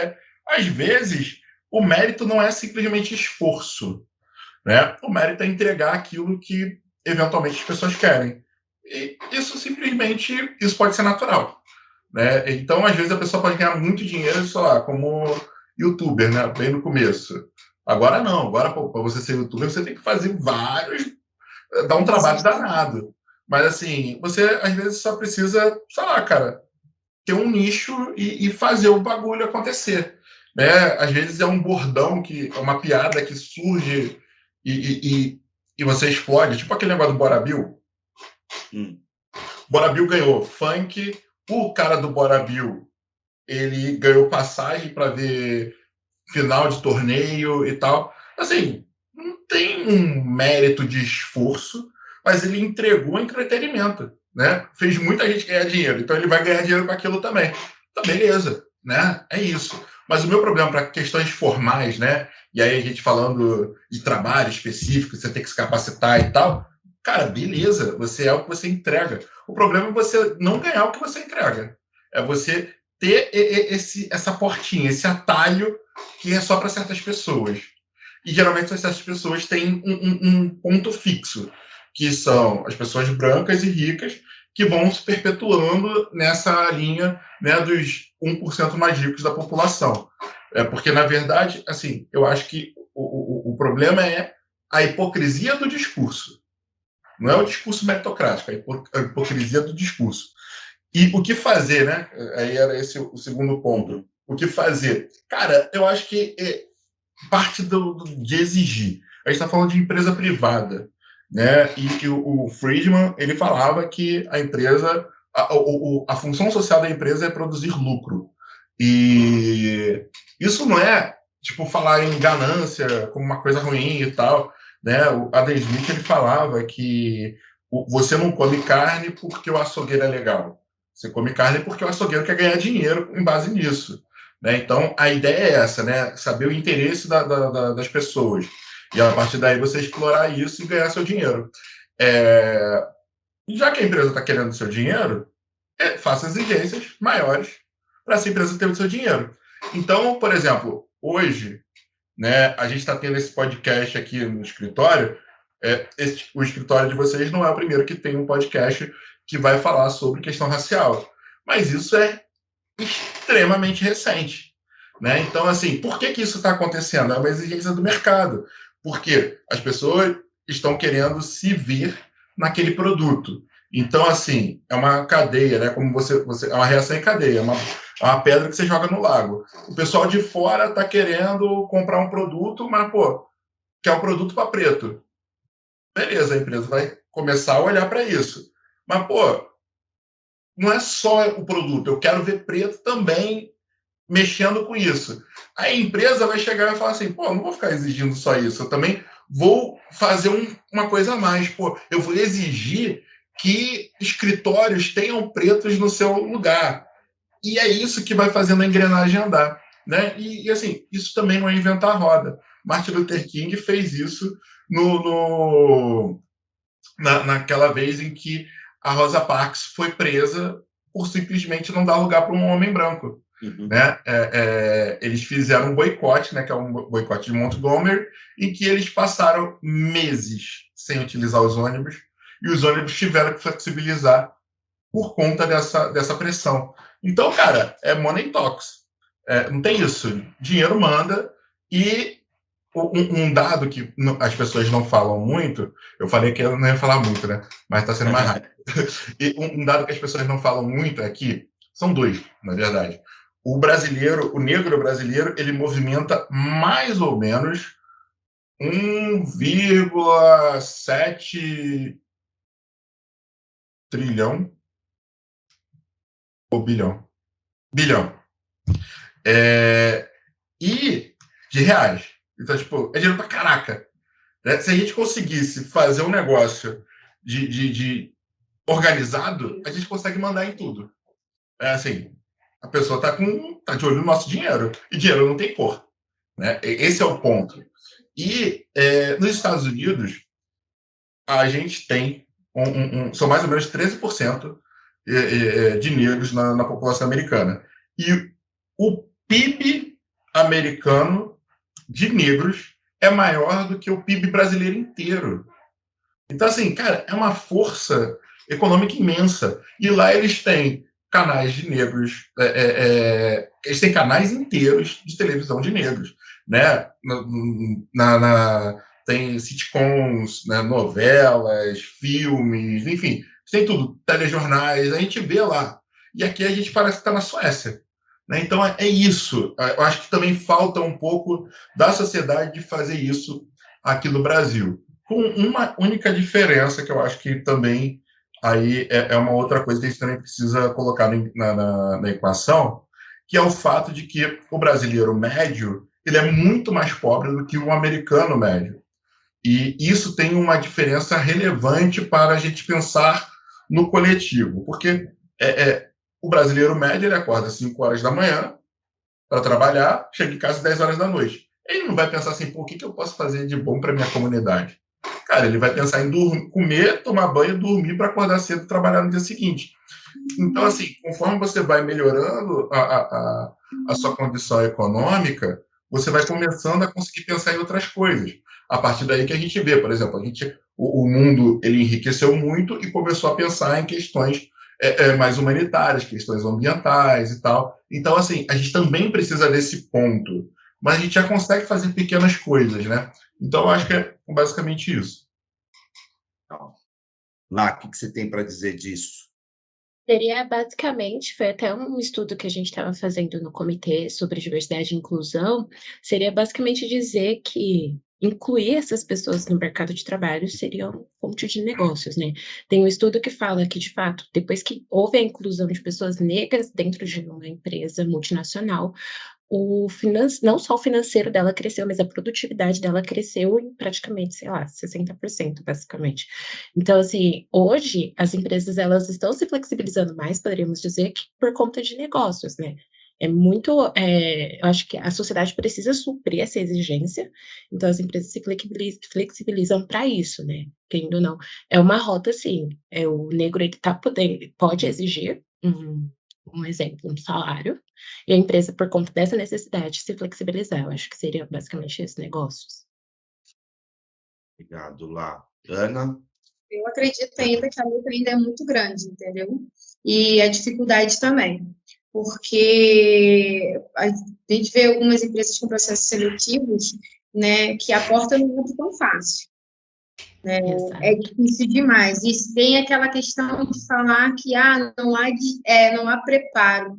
às vezes, o mérito não é simplesmente esforço. Né? O mérito é entregar aquilo que eventualmente as pessoas querem. E isso pode ser natural. Né? Então, às vezes, a pessoa pode ganhar muito dinheiro, sei lá, como youtuber, né? Bem no começo. Agora não, agora para você ser youtuber, você tem que fazer vários, dá um trabalho danado. Mas assim, você às vezes só precisa, sei lá, cara, ter um nicho e fazer o bagulho acontecer. Né? Às vezes é um bordão, é uma piada que surge e você explode, tipo aquele negócio do Bora Bill. Bora Bill ganhou funk, o cara do Bora Bill, ele ganhou passagem para ver final de torneio e tal. Assim, não tem um mérito de esforço, mas ele entregou entretenimento, né? Fez muita gente ganhar dinheiro, então ele vai ganhar dinheiro com aquilo também. Tá, beleza, né? É isso. Mas o meu problema para questões formais, né? E aí a gente falando de trabalho específico, você tem que se capacitar e tal. Cara, beleza, você é o que você entrega. O problema é você não ganhar o que você entrega. É você ter essa portinha, esse atalho que é só para certas pessoas. E geralmente essas pessoas têm um ponto fixo, que são as pessoas brancas e ricas, que vão se perpetuando nessa linha, né, dos 1% mais ricos da população. Porque, na verdade, assim, eu acho que o problema é a hipocrisia do discurso. Não é o discurso meritocrático, é a hipocrisia do discurso. E o que fazer, né? Aí era esse o segundo ponto. O que fazer? Cara, eu acho que parte de exigir. A gente está falando de empresa privada. né? E que o Friedman, ele falava que a empresa, a função social da empresa é produzir lucro. E isso não é, tipo, falar em ganância como uma coisa ruim e tal, né? O Adam Smith, ele falava que você não come carne porque o açougueiro é legal. Você come carne porque o açougueiro quer ganhar dinheiro em base nisso. Né? Então, a ideia é essa, né? Saber o interesse das pessoas. E a partir daí você explorar isso e ganhar seu dinheiro. É, já que a empresa está querendo seu dinheiro, faça exigências maiores para essa empresa ter o seu dinheiro. Então, por exemplo, hoje, né, a gente está tendo esse podcast aqui no escritório. O escritório de vocês não é o primeiro que tem um podcast que vai falar sobre questão racial. Mas isso é extremamente recente. Né? Então, assim, por que isso está acontecendo? É uma exigência do mercado. Porque as pessoas estão querendo se ver naquele produto. Então, assim, é uma cadeia, né? Como é uma reação em cadeia, é uma pedra que você joga no lago. O pessoal de fora está querendo comprar um produto, mas, pô, quer um produto para preto. Beleza, a empresa vai começar a olhar para isso. Mas, pô, não é só o produto, eu quero ver preto também mexendo com isso. A empresa vai chegar e vai falar assim, pô, não vou ficar exigindo só isso, eu também vou fazer uma coisa a mais, pô, eu vou exigir que escritórios tenham pretos no seu lugar. E é isso que vai fazendo a engrenagem andar. Né? E assim, isso também não é inventar a roda. Martin Luther King fez isso naquela vez em que a Rosa Parks foi presa por simplesmente não dar lugar para um homem branco. Uhum. Né? Eles fizeram um boicote, né, que é um boicote de Montgomery, em que eles passaram meses sem utilizar os ônibus, e os ônibus tiveram que flexibilizar por conta dessa pressão. Então, cara, é money talks. Não tem isso. Dinheiro manda. E um dado que as pessoas não falam muito, eu falei que eu não ia falar muito, né? Mas está sendo mais rápido. E um dado que as pessoas não falam muito aqui, são dois, na verdade. O negro brasileiro, ele movimenta mais ou menos 1,7 trilhão ou bilhão. Bilhão. E de reais. Então, tipo, é dinheiro pra caraca. Né? Se a gente conseguisse fazer um negócio de organizado, a gente consegue mandar em tudo. Assim, a pessoa tá de olho no nosso dinheiro. E dinheiro não tem cor. Né? Esse é o ponto. E nos Estados Unidos, a gente tem são mais ou menos 13% de negros na população americana. E o PIB americano de negros é maior do que o PIB brasileiro inteiro. Então, assim, cara, é uma força econômica imensa. E lá eles têm canais de negros, eles têm canais inteiros de televisão de negros, né? Tem sitcoms, né? Novelas, filmes, enfim, tem tudo, telejornais, a gente vê lá. E aqui a gente parece que está na Suécia. Né? Então é isso. Eu acho que também falta um pouco da sociedade de fazer isso aqui no Brasil. Com uma única diferença que eu acho que também aí é uma outra coisa que a gente também precisa colocar na equação, que é o fato de que o brasileiro médio ele é muito mais pobre do que o americano médio. E isso tem uma diferença relevante para a gente pensar no coletivo, porque o brasileiro médio ele acorda às 5 horas da manhã para trabalhar, chega em casa às 10 horas da noite. Ele não vai pensar assim, pô, o que eu posso fazer de bom para minha comunidade? Cara, ele vai pensar em comer, tomar banho, dormir para acordar cedo e trabalhar no dia seguinte. Então, assim, conforme você vai melhorando a sua condição econômica, você vai começando a conseguir pensar em outras coisas. A partir daí que a gente vê, por exemplo, o mundo ele enriqueceu muito e começou a pensar em questões mais humanitárias, questões ambientais e tal. Então, assim, a gente também precisa desse ponto, mas a gente já consegue fazer pequenas coisas, né? Então, eu acho que é basicamente isso. Lá, o que você tem para dizer disso? Seria basicamente, foi até um estudo que a gente estava fazendo no comitê sobre diversidade e inclusão, seria basicamente dizer que incluir essas pessoas no mercado de trabalho seria uma fonte de negócios, né? Tem um estudo que fala que, de fato, depois que houve a inclusão de pessoas negras dentro de uma empresa multinacional, não só o financeiro dela cresceu, mas a produtividade dela cresceu em praticamente, sei lá, 60%, basicamente. Então, assim, hoje as empresas elas estão se flexibilizando mais, poderíamos dizer, que por conta de negócios, né? Eu acho que a sociedade precisa suprir essa exigência, então as empresas se flexibilizam para isso, né? Querendo ou não, é uma rota, assim, o negro ele pode exigir um exemplo, um salário, e a empresa, por conta dessa necessidade, se flexibilizar. Eu acho que seria basicamente isso, negócios. Obrigado, Lá. Ana? Eu acredito ainda que a luta ainda é muito grande, entendeu? E a dificuldade também, porque a gente vê algumas empresas com processos seletivos, né, que a porta não é tão fácil, é Exato. difícil demais. E tem aquela questão de falar que não há preparo.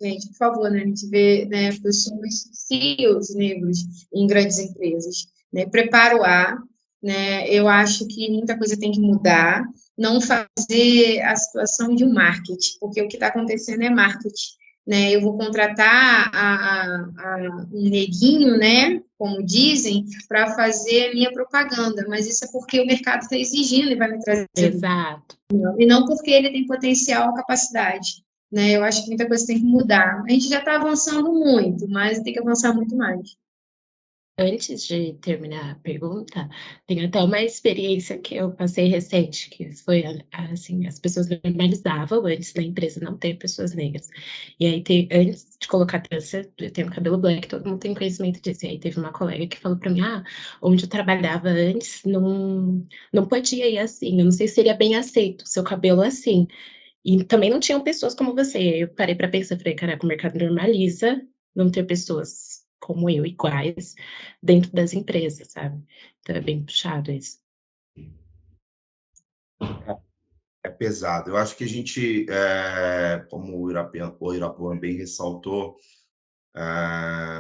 Gente, por favor, né, a gente vê, né, pessoas, CEOs negros em grandes empresas, né, preparo há, né, eu acho que muita coisa tem que mudar, não fazer a situação de um marketing, porque o que está acontecendo é marketing, né, eu vou contratar um neguinho, né, como dizem, para fazer a minha propaganda, mas isso é porque o mercado está exigindo e vai me trazer, Exato. e não porque ele tem potencial ou capacidade. Né? Eu acho que muita coisa tem que mudar. A gente já está avançando muito, mas tem que avançar muito mais. Antes de terminar a pergunta, tem até uma experiência que eu passei recente, que foi, assim, as pessoas normalizavam antes da empresa não ter pessoas negras. E aí, antes de colocar trança, eu tenho cabelo black, todo mundo tem conhecimento disso. E aí teve uma colega que falou para mim, onde eu trabalhava antes, não podia ir assim, eu não sei se seria bem aceito, seu cabelo assim. E também não tinham pessoas como você. Aí eu parei para pensar, falei, caraca, o mercado normaliza não ter pessoas como eu, iguais, dentro das empresas, sabe? Então é bem puxado isso. É pesado. Eu acho que a gente, como o Irapuan bem ressaltou,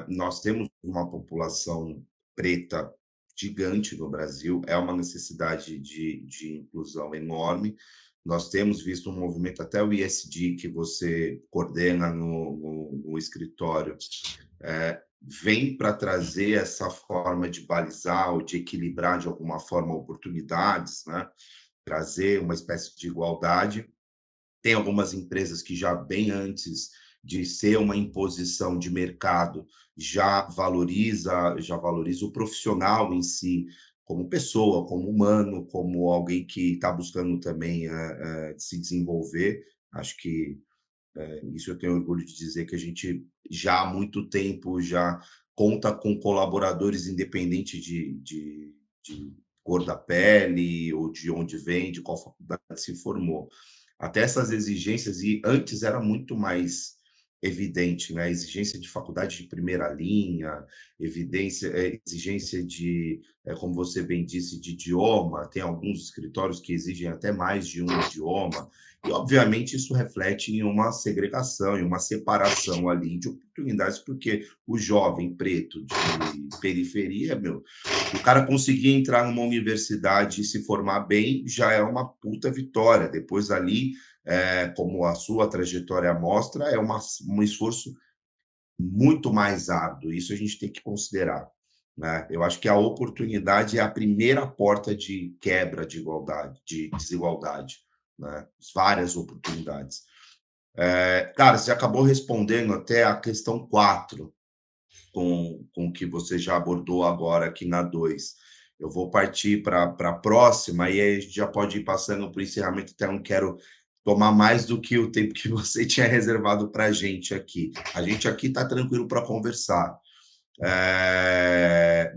nós temos uma população preta gigante no Brasil, é uma necessidade de inclusão enorme. Nós temos visto um movimento, até o ISD, que você coordena no escritório, vem para trazer essa forma de balizar ou de equilibrar, de alguma forma, oportunidades, né? Trazer uma espécie de igualdade. Tem algumas empresas que já bem antes de ser uma imposição de mercado já valoriza o profissional em si como pessoa, como humano, como alguém que está buscando também se desenvolver. Acho que isso eu tenho orgulho de dizer que a gente já há muito tempo já conta com colaboradores independente de cor da pele ou de onde vem, de qual faculdade se formou. Até essas exigências, e antes era muito mais evidente, né? Exigência de faculdade de primeira linha, exigência de, como você bem disse, de idioma. Tem alguns escritórios que exigem até mais de um idioma. E, obviamente, isso reflete em uma segregação, em uma separação ali de oportunidades, porque o jovem preto de periferia, o cara conseguir entrar numa universidade e se formar bem já é uma puta vitória. Depois ali, como a sua trajetória mostra, é um esforço muito mais árduo. Isso a gente tem que considerar. Né? Eu acho que a oportunidade é a primeira porta de quebra de igualdade, de desigualdade. Né? Várias oportunidades. Cara, você acabou respondendo até a questão 4, com o que você já abordou agora aqui na 2. Eu vou partir para a próxima, e aí a gente já pode ir passando para o encerramento, até não quero tomar mais do que o tempo que você tinha reservado para a gente aqui. A gente aqui está tranquilo para conversar.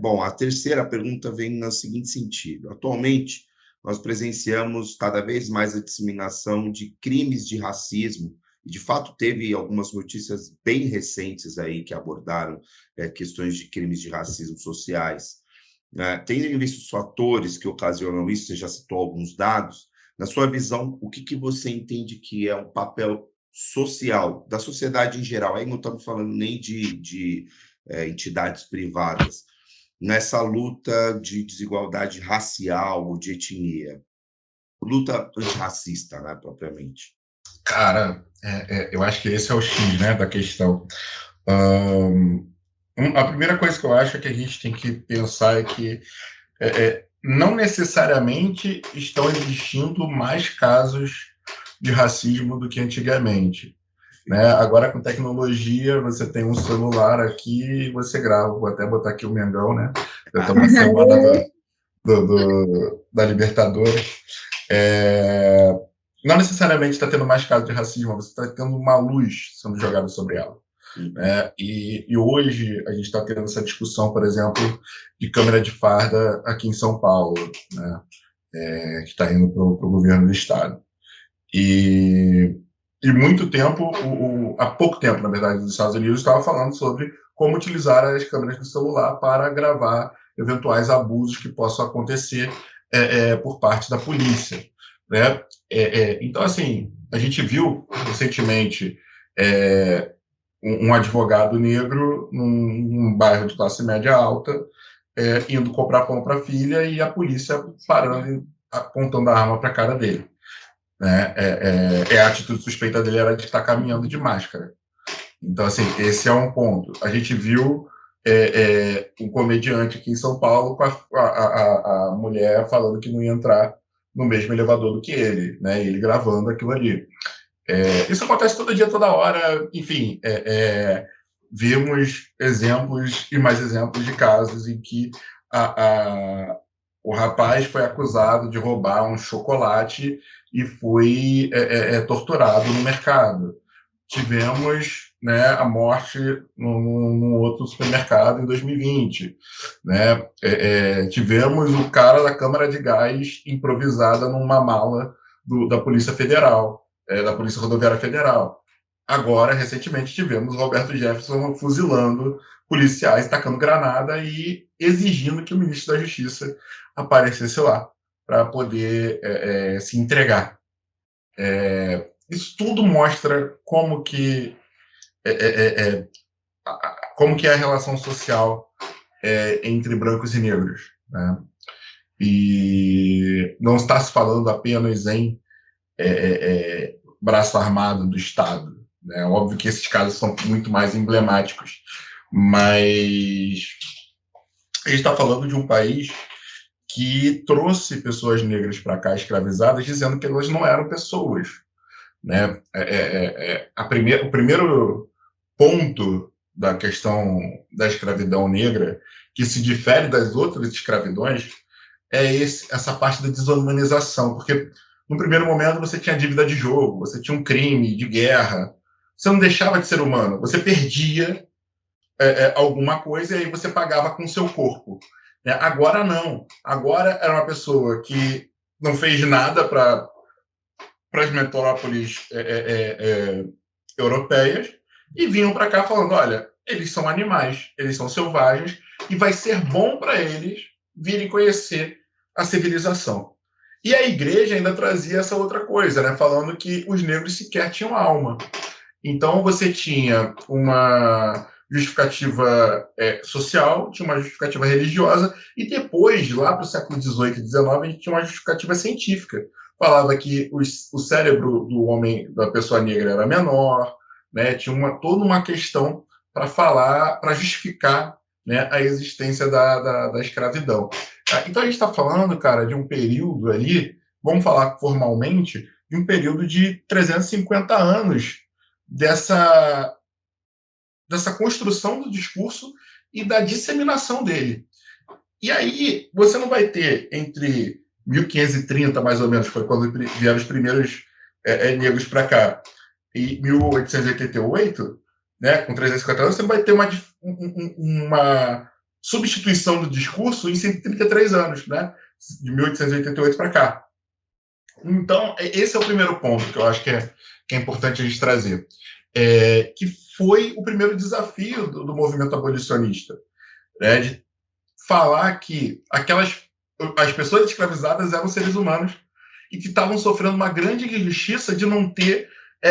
Bom, a terceira pergunta vem no seguinte sentido. Atualmente, nós presenciamos cada vez mais a disseminação de crimes de racismo, e, de fato, teve algumas notícias bem recentes aí que abordaram questões de crimes de racismo sociais. Tendo em vista os fatores que ocasionam isso, você já citou alguns dados, na sua visão, o que você entende que é um papel social, da sociedade em geral? Aí não estamos falando nem de entidades privadas, nessa luta de desigualdade racial ou de etnia? Luta antirracista, né, propriamente. Cara, eu acho que esse é o X, né, da questão. A primeira coisa que eu acho é que a gente tem que pensar é que não necessariamente estão existindo mais casos de racismo do que antigamente. Né? Agora, com tecnologia, você tem um celular aqui e você grava. Vou até botar aqui o Mengão, né? Eu tô na semana da Libertadores. Não necessariamente está tendo mais casos de racismo, você está tendo uma luz sendo jogada sobre ela. Né? E hoje a gente está tendo essa discussão, por exemplo, de câmera de farda aqui em São Paulo, né? Que está indo para o governo do estado. E muito tempo, há pouco tempo, na verdade, os Estados Unidos estava falando sobre como utilizar as câmeras do celular para gravar eventuais abusos que possam acontecer por parte da polícia. Né? Então, assim, a gente viu recentemente um advogado negro num bairro de classe média alta indo comprar pão para a filha e a polícia parando e apontando a arma para a cara dele. Né? A atitude suspeita dele era de estar caminhando de máscara. Então, assim, esse é um ponto. A gente viu um comediante aqui em São Paulo com a mulher falando que não ia entrar no mesmo elevador do que ele, né? Ele gravando aquilo ali. Isso acontece todo dia, toda hora. Enfim, vimos exemplos e mais exemplos de casos em que o rapaz foi acusado de roubar um chocolate e foi torturado no mercado. Tivemos, né, a morte num outro supermercado em 2020. Né? Tivemos o cara da câmara de gás improvisada numa mala da Polícia Federal, da Polícia Rodoviária Federal. Agora, recentemente, tivemos o Roberto Jefferson fuzilando policiais, tacando granada e exigindo que o ministro da Justiça aparecesse lá para poder se entregar. Isso tudo mostra como que é a relação social entre brancos e negros. Né? E não está se falando apenas em braço armado do Estado. Né? Óbvio que esses casos são muito mais emblemáticos, mas a gente está falando de um país que trouxe pessoas negras para cá escravizadas, dizendo que elas não eram pessoas. Né? O primeiro ponto da questão da escravidão negra, que se difere das outras escravidões, essa parte da desumanização, porque no primeiro momento você tinha dívida de jogo, você tinha um crime de guerra, você não deixava de ser humano, você perdia alguma coisa e aí você pagava com o seu corpo. Né? Agora não, agora era uma pessoa que não fez nada para as metrópoles europeias e vinham para cá falando, olha, eles são animais, eles são selvagens e vai ser bom para eles virem conhecer a civilização. E a igreja ainda trazia essa outra coisa, né, falando que os negros sequer tinham alma. Então você tinha uma justificativa social, tinha uma justificativa religiosa e depois, lá para o século XVIII e XIX, a gente tinha uma justificativa científica. Falava que o cérebro do homem, da pessoa negra, era menor, né? Tinha toda uma questão para falar, para justificar, né, a existência da escravidão. Então a gente está falando, cara, de um período ali, vamos falar formalmente, de um período de 350 anos dessa construção do discurso e da disseminação dele. E aí você não vai ter entre 1530, mais ou menos, foi quando vieram os primeiros negros para cá, e 1888, né, com 350 anos, você não vai ter uma substituição do discurso em 133 anos, né, de 1888 para cá. Então, esse é o primeiro ponto que eu acho que é importante a gente trazer, que foi o primeiro desafio do movimento abolicionista, né, de falar que as pessoas escravizadas eram seres humanos e que estavam sofrendo uma grande injustiça de não ter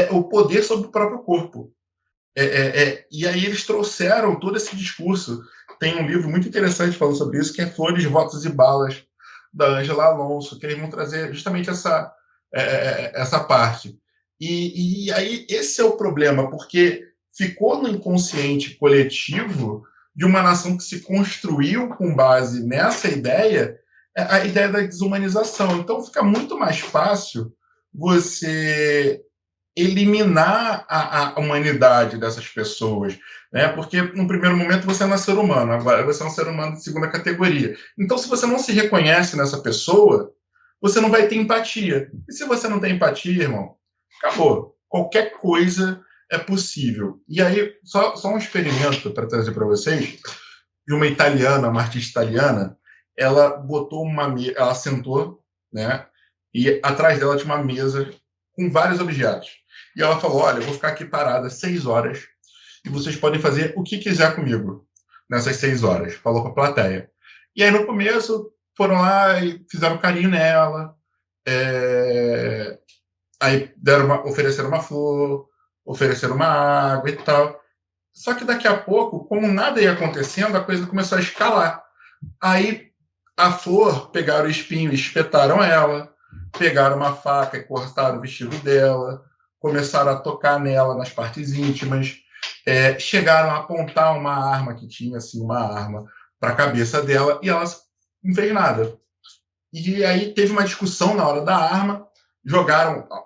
o poder sobre o próprio corpo. E aí eles trouxeram todo esse discurso tem um livro muito interessante falando sobre isso, que é Flores, Votos e Balas, da Ângela Alonso, que eles vão trazer justamente essa parte. E aí esse é o problema, porque ficou no inconsciente coletivo de uma nação que se construiu com base nessa ideia, a ideia da desumanização. Então fica muito mais fácil você eliminar a humanidade dessas pessoas, né? Porque no primeiro momento você é um ser humano, agora você é um ser humano de segunda categoria. Então, se você não se reconhece nessa pessoa, você não vai ter empatia. E se você não tem empatia, irmão, acabou. Qualquer coisa é possível. E aí, só um experimento para trazer para vocês, de uma italiana, uma artista italiana, ela botou ela sentou, né? E atrás dela tinha uma mesa com vários objetos. E ela falou: olha, eu vou ficar aqui parada 6 horas e vocês podem fazer o que quiser comigo nessas 6 horas. Falou para a plateia. E aí, no começo, foram lá e fizeram carinho nela. Aí ofereceram uma flor, ofereceram uma água e tal. Só que daqui a pouco, como nada ia acontecendo, a coisa começou a escalar. Aí a flor, pegaram o espinho e espetaram ela, pegaram uma faca e cortaram o vestido dela, começaram a tocar nela nas partes íntimas, chegaram a apontar uma arma que tinha, assim, uma arma para a cabeça dela, e ela não fez nada. E aí teve uma discussão na hora da arma,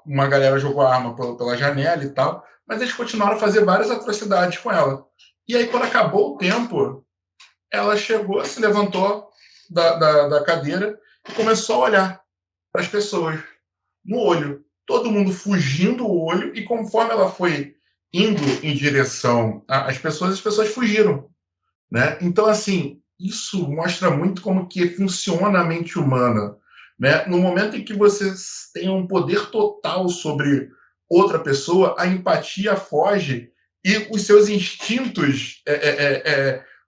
uma galera jogou a arma pela janela e tal, mas eles continuaram a fazer várias atrocidades com ela. E aí, quando acabou o tempo, ela chegou, se levantou da cadeira e começou a olhar para as pessoas, no olho. Todo mundo fugindo o olho, e conforme ela foi indo em direção às pessoas, as pessoas fugiram, né? Então, assim, isso mostra muito como que funciona a mente humana, né? No momento em que você tem um poder total sobre outra pessoa, a empatia foge e os seus instintos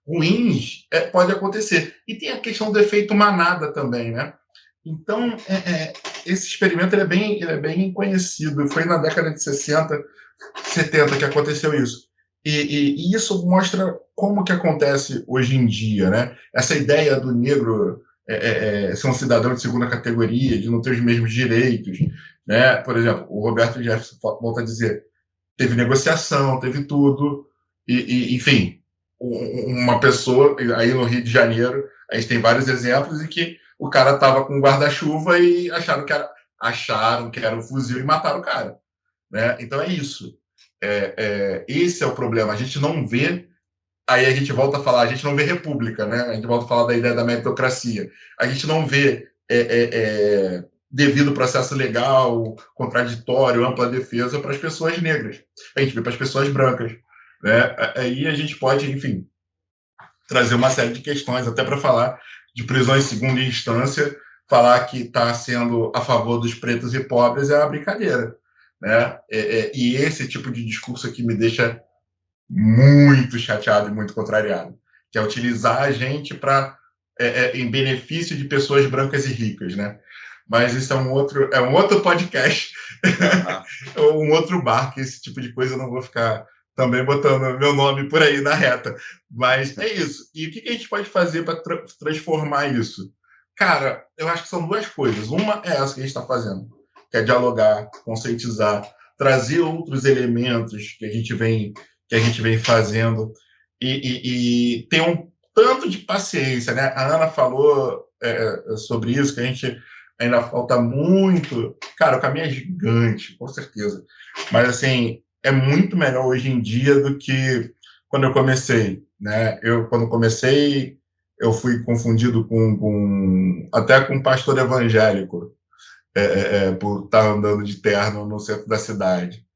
ruins pode acontecer. E tem a questão do efeito manada também, né? Então, esse experimento ele é bem conhecido. Foi na década de 60, 70 que aconteceu isso. E isso mostra como que acontece hoje em dia, né? Essa ideia do negro ser um cidadão de segunda categoria, de não ter os mesmos direitos, né? Por exemplo, o Roberto Jefferson volta a dizer, teve negociação, teve tudo, enfim, uma pessoa, aí no Rio de Janeiro, a gente tem vários exemplos em que o cara estava com um guarda-chuva e acharam que era um fuzil e mataram o cara, né? Então é isso. Esse é o problema. A gente não vê. Aí a gente volta a falar, a gente não vê república, né? A gente volta a falar da ideia da meritocracia. A gente não vê devido processo legal, contraditório, ampla defesa para as pessoas negras. A gente vê para as pessoas brancas, né? Aí a gente pode, enfim, trazer uma série de questões, até para falar de prisões em segunda instância, falar que está sendo a favor dos pretos e pobres é uma brincadeira, né? E esse tipo de discurso aqui me deixa muito chateado e muito contrariado, que é utilizar a gente em benefício de pessoas brancas e ricas, né? Mas isso é um outro podcast, um outro bar, que esse tipo de coisa eu não vou ficar também botando meu nome por aí na reta. Mas é isso. E o que a gente pode fazer para transformar isso? Cara, eu acho que são duas coisas. Uma é essa que a gente está fazendo, que é dialogar, conscientizar, trazer outros elementos que a gente vem fazendo e ter um tanto de paciência, né? A Ana falou sobre isso, que a gente ainda falta muito. Cara, o caminho é gigante, com certeza. Mas, assim, é muito melhor hoje em dia do que quando eu comecei, né? Quando comecei, eu fui confundido até com um pastor evangélico, por estar andando de terno no centro da cidade.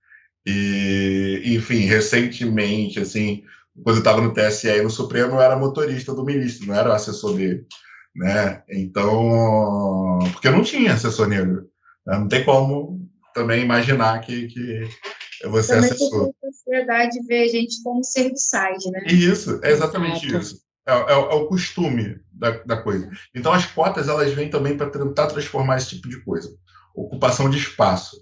E, enfim, recentemente, assim, quando eu estava no TSE e no Supremo, eu era motorista do ministro, não era assessor dele, né? Então, porque eu não tinha assessor negro, né? Não tem como também imaginar que eu vou ser assessor. A sociedade vê a gente como serviçais, né? Isso, é exatamente isso. É o costume da coisa. Então, as cotas, elas vêm também para tentar transformar esse tipo de coisa. Ocupação de espaço.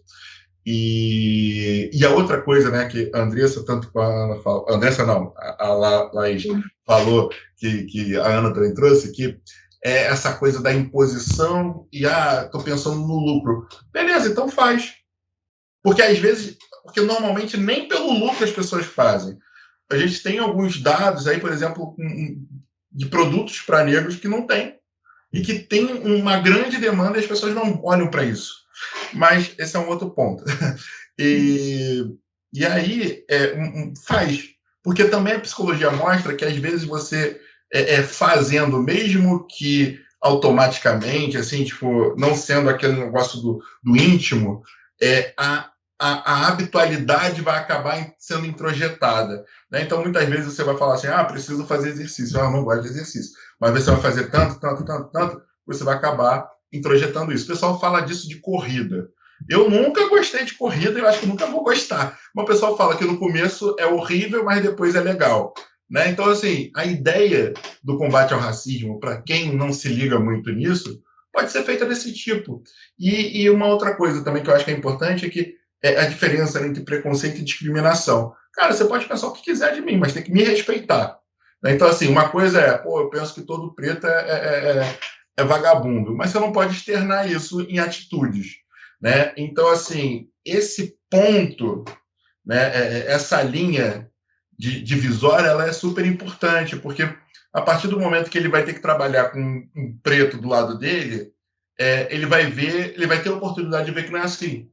E a outra coisa, né, que a Andressa, tanto com a Ana falou, Andressa não, a Laís falou, que a Ana também trouxe, que é essa coisa da imposição e, tô pensando no lucro. Beleza, então faz. Porque às vezes, porque normalmente nem pelo lucro as pessoas fazem. A gente tem alguns dados aí, por exemplo, de produtos para negros que não tem. E que tem uma grande demanda e as pessoas não olham para isso. Mas esse é um outro ponto. E aí faz. Porque também a psicologia mostra que às vezes você fazendo, mesmo que automaticamente, assim, tipo, não sendo aquele negócio do íntimo, a habitualidade vai acabar sendo introjetada. Né? Então, muitas vezes você vai falar assim, preciso fazer exercício. Eu não gosto de exercício. Mas você vai fazer tanto, você vai acabar introjetando isso. O pessoal fala disso de corrida. Eu nunca gostei de corrida e eu acho que nunca vou gostar. Mas o pessoal fala que no começo é horrível, mas depois é legal. Né? Então, assim, a ideia do combate ao racismo, para quem não se liga muito nisso, pode ser feita desse tipo. E uma outra coisa também que eu acho que é importante é que a diferença entre preconceito e discriminação. Cara, você pode pensar o que quiser de mim, mas tem que me respeitar. Então, assim, uma coisa eu penso que todo preto é vagabundo, mas você não pode externar isso em atitudes. Né? Então, assim, esse ponto, né, essa linha divisória, ela é super importante, porque a partir do momento que ele vai ter que trabalhar com um preto do lado dele, ele vai ter a oportunidade de ver que não é assim.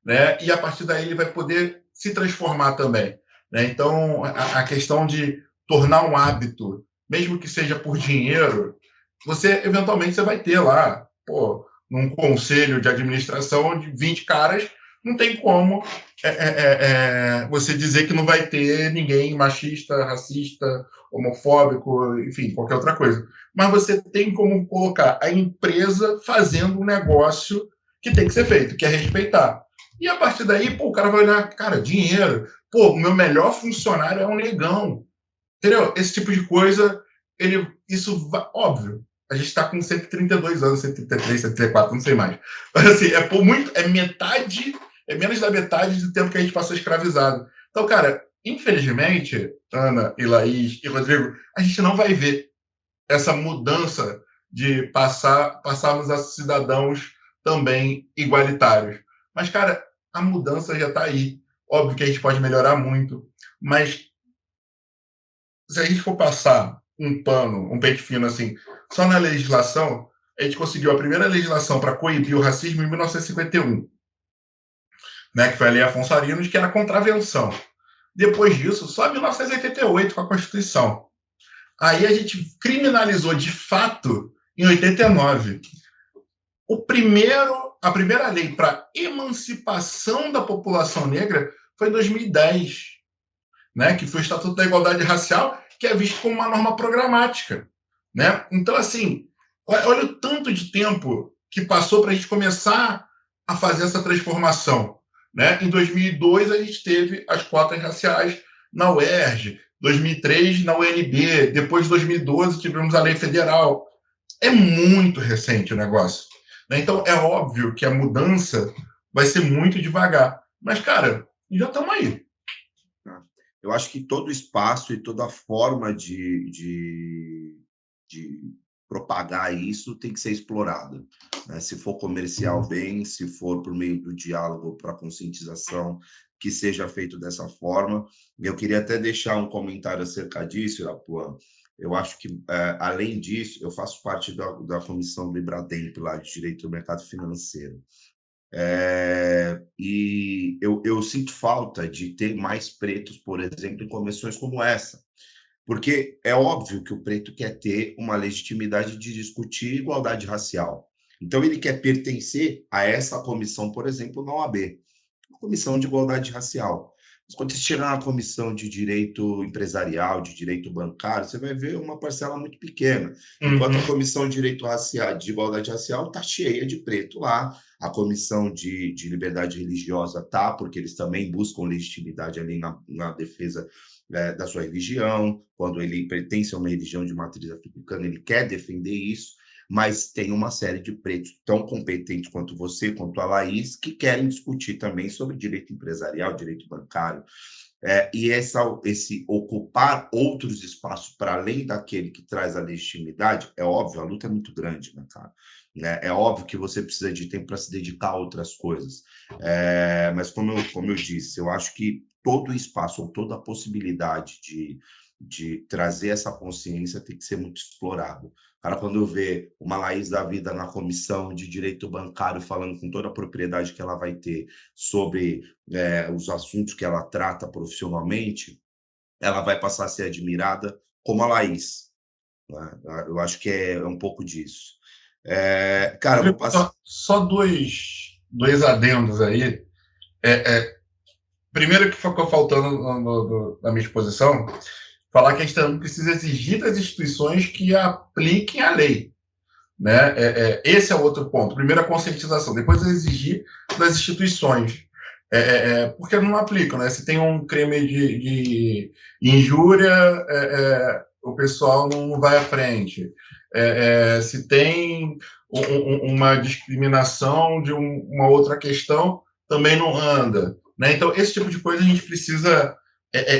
Né? E a partir daí ele vai poder se transformar também. Né? Então, a questão de tornar um hábito, mesmo que seja por dinheiro, eventualmente você vai ter lá, num conselho de administração de 20 caras, não tem como você dizer que não vai ter ninguém machista, racista, homofóbico, enfim, qualquer outra coisa. Mas você tem como colocar a empresa fazendo um negócio que tem que ser feito, que é respeitar. E a partir daí, o cara vai olhar, cara, dinheiro. O meu melhor funcionário é um negão. Entendeu? Esse tipo de coisa, isso, óbvio. A gente está com 132 anos, 133, 134, não sei mais. Mas assim, metade, menos da metade do tempo que a gente passou escravizado. Então, cara, infelizmente, Ana e Laís e Rodrigo, a gente não vai ver essa mudança de passarmos a cidadãos também igualitários. Mas, cara, a mudança já está aí. Óbvio que a gente pode melhorar muito, mas se a gente for passar um pano, um pente fino assim, só na legislação, a gente conseguiu a primeira legislação para coibir o racismo em 1951, né, que foi a Lei Afonso Arinos, que era contravenção. Depois disso, só em 1988, com a Constituição. Aí a gente criminalizou de fato em 89. A primeira lei para emancipação da população negra foi em 2010, né, que foi o Estatuto da Igualdade Racial, que é visto como uma norma programática. Né? Então, assim, olha o tanto de tempo que passou para a gente começar a fazer essa transformação. Né? Em 2002, a gente teve as cotas raciais na UERJ, 2003 na UNB, depois de 2012 tivemos a lei federal. É muito recente o negócio. Né? Então, é óbvio que a mudança vai ser muito devagar. Mas, cara, já estamos aí. Eu acho que todo espaço e toda forma de propagar isso tem que ser explorada. Né? Se for comercial, bem, se for por meio do diálogo para conscientização, que seja feito dessa forma. Eu queria até deixar um comentário acerca disso, Irapuã. Eu acho que, além disso, eu faço parte da comissão do IBRADEMP, lá de Direito do Mercado Financeiro. E eu sinto falta de ter mais pretos, por exemplo, em comissões como essa, porque é óbvio que o preto quer ter uma legitimidade de discutir igualdade racial. Então, ele quer pertencer a essa comissão, por exemplo, na OAB, a comissão de igualdade racial. Mas quando você chega na comissão de direito empresarial, de direito bancário, você vai ver uma parcela muito pequena. Enquanto a comissão de direito racial, de igualdade racial, está cheia de preto lá. A comissão de liberdade religiosa está, porque eles também buscam legitimidade ali na defesa da sua religião. Quando ele pertence a uma religião de matriz africana, ele quer defender isso. mas tem uma série de pretos tão competentes quanto você, quanto a Laís, que querem discutir também sobre direito empresarial, direito bancário, e esse ocupar outros espaços para além daquele que traz a legitimidade, é óbvio, a luta é muito grande, né, cara? Né? É óbvio que você precisa de tempo para se dedicar a outras coisas. Mas, como eu disse, eu acho que todo espaço ou toda a possibilidade de trazer essa consciência tem que ser muito explorado. Cara, quando eu ver uma Laís da vida na comissão de direito bancário falando com toda a propriedade que ela vai ter sobre os assuntos que ela trata profissionalmente, ela vai passar a ser admirada como a Laís. Né? Eu acho que é um pouco disso. Cara, eu vou passar. Só dois adendos aí. Primeiro que ficou faltando na minha exposição, falar que a gente também precisa exigir das instituições que apliquem a lei. Né? Esse é o outro ponto. Primeiro, a conscientização, depois exigir das instituições. Porque não aplicam. Né? Se tem um crime de injúria, o pessoal não vai à frente. Se tem uma discriminação de uma outra questão, também não anda. Né? Então, esse tipo de coisa a gente precisa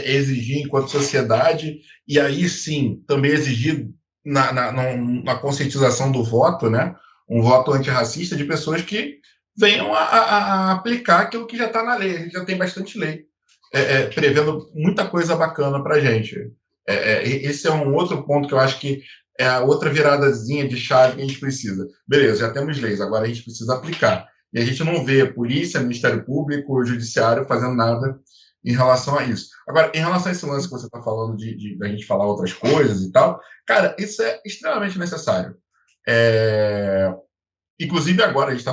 exigir enquanto sociedade, e aí sim, também exigir na conscientização do voto, né? Um voto antirracista de pessoas que venham a aplicar aquilo que já está na lei. A gente já tem bastante lei prevendo muita coisa bacana para a gente. Esse é um outro ponto que eu acho que é a outra viradazinha de chave que a gente precisa. Beleza, já temos leis, agora a gente precisa aplicar. E a gente não vê polícia, Ministério Público, Judiciário fazendo nada em relação a isso. Agora, em relação a esse lance que você está falando de a gente falar outras coisas e tal, cara, isso é extremamente necessário. Inclusive, agora a gente está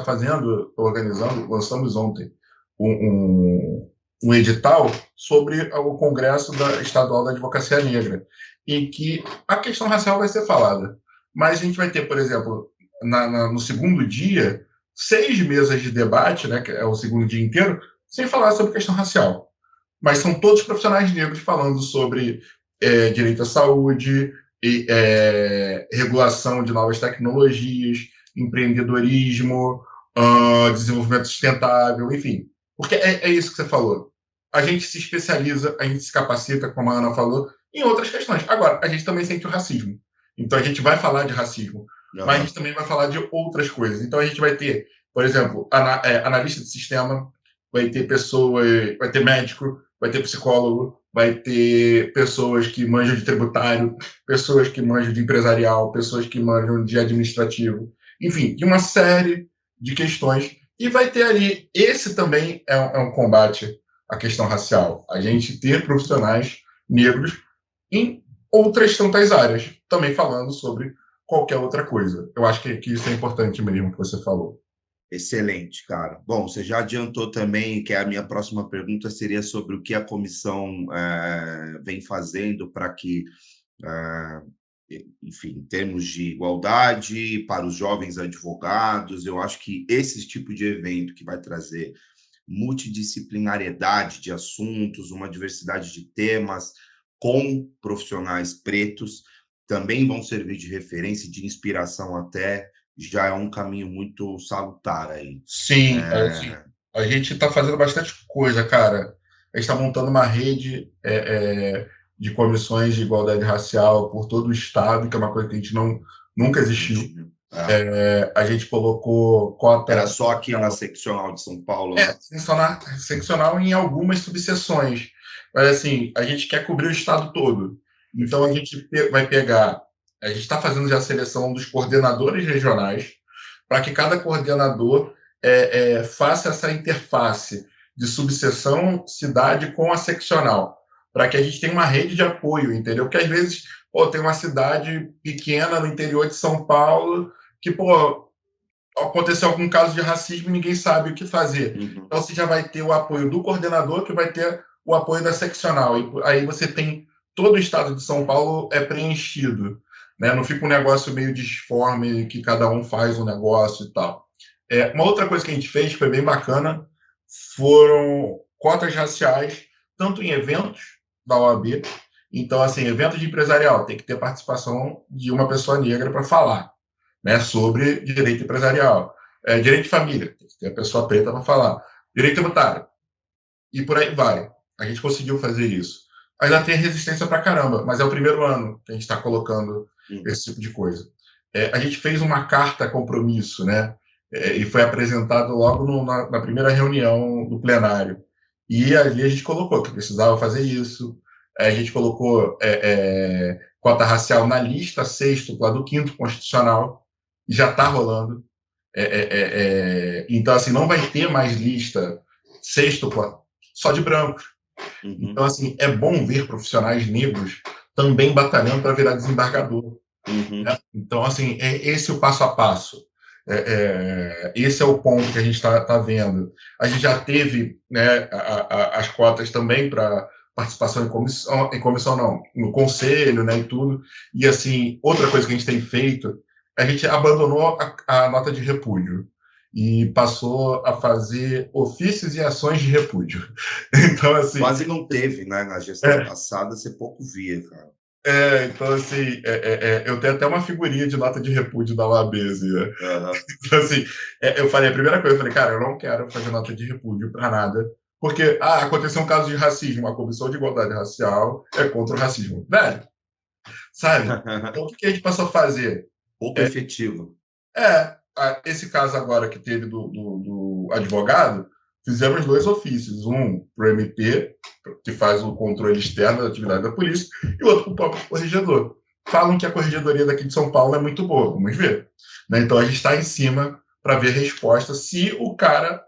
organizando, lançamos ontem um edital sobre o Congresso Estadual da Advocacia Negra, em que a questão racial vai ser falada. Mas a gente vai ter, por exemplo, no segundo dia, 6 mesas de debate, né, que é o segundo dia inteiro, sem falar sobre questão racial. Mas são todos profissionais negros falando sobre direito à saúde, regulação de novas tecnologias, empreendedorismo, desenvolvimento sustentável, enfim. Porque é isso que você falou. A gente se especializa, a gente se capacita, como a Ana falou, em outras questões. Agora, a gente também sente o racismo. Então, a gente vai falar de racismo, mas a gente também vai falar de outras coisas. Então, a gente vai ter, por exemplo, analista de sistema, vai ter pessoas, vai ter médico, vai ter psicólogo, vai ter pessoas que manjam de tributário, pessoas que manjam de empresarial, pessoas que manjam de administrativo, enfim, de uma série de questões. E vai ter ali, esse também é um combate à questão racial, a gente ter profissionais negros em outras tantas áreas, também falando sobre qualquer outra coisa. Eu acho que isso é importante mesmo que você falou. Excelente, cara. Bom, você já adiantou também que a minha próxima pergunta seria sobre o que a comissão vem fazendo para que, enfim, em termos de igualdade para os jovens advogados, eu acho que esse tipo de evento que vai trazer multidisciplinariedade de assuntos, uma diversidade de temas com profissionais pretos, também vão servir de referência e de inspiração até, já é um caminho muito salutar aí. Sim, a gente está fazendo bastante coisa, cara. A gente está montando uma rede de comissões de igualdade racial por todo o estado, que é uma coisa que a gente nunca existiu. A gente colocou cota... Era só aqui na seccional de São Paulo? Né? Seccional em algumas subseções. Mas, assim, a gente quer cobrir o estado todo. Então, a gente vai pegar... A gente está fazendo já a seleção dos coordenadores regionais para que cada coordenador faça essa interface de subseção cidade com a seccional, para que a gente tenha uma rede de apoio, entendeu? Porque, às vezes, tem uma cidade pequena no interior de São Paulo que, aconteceu algum caso de racismo e ninguém sabe o que fazer. Uhum. Então, você já vai ter o apoio do coordenador, que vai ter o apoio da seccional. E aí você tem todo o estado de São Paulo preenchido. Né? Não fica um negócio meio disforme, que cada um faz um negócio e tal. Uma outra coisa que a gente fez, que foi bem bacana, foram cotas raciais, tanto em eventos da OAB. Então, assim, evento de empresarial, tem que ter participação de uma pessoa negra para falar. né, sobre direito empresarial. Direito de família, tem a pessoa preta para falar. Direito tributário. E por aí vai. A gente conseguiu fazer isso. Ainda tem resistência para caramba, mas é o primeiro ano que a gente está colocando esse tipo de coisa. A gente fez uma carta compromisso, né? E foi apresentado logo na primeira reunião do plenário. E ali a gente colocou que precisava fazer isso. A gente colocou cota racial na lista sextupla do quinto constitucional. Já está rolando. Então, assim, não vai ter mais lista sextupla só de brancos. Então, assim, é bom ver profissionais negros também batalhando para virar desembargador. Né? Então, assim, esse o passo a passo. Esse é o ponto que a gente está vendo. A gente já teve, né, as cotas também para participação em comissão não, no conselho, né, e tudo. E, assim, outra coisa que a gente tem feito, a gente abandonou a nota de repúdio e passou a fazer ofícios e ações de repúdio. Então, assim... Quase não teve, né? Na gestão passada, você pouco via, cara. Então, assim, eu tenho até uma figurinha de nota de repúdio da OAB, assim, né? Então, assim, eu falei, a primeira coisa, eu falei, cara, eu não quero fazer nota de repúdio para nada, porque, aconteceu um caso de racismo, a Comissão de Igualdade Racial é contra o racismo. Velho, sabe? Então, o que a gente passou a fazer? Pouco efetivo. Esse caso agora que teve do advogado, fizemos 2 ofícios, um para o MP, que faz o controle externo da atividade da polícia, e outro para o próprio corregedor. Falam que a corregedoria daqui de São Paulo é muito boa, vamos ver. Né? Então, a gente está em cima para ver a resposta, se o cara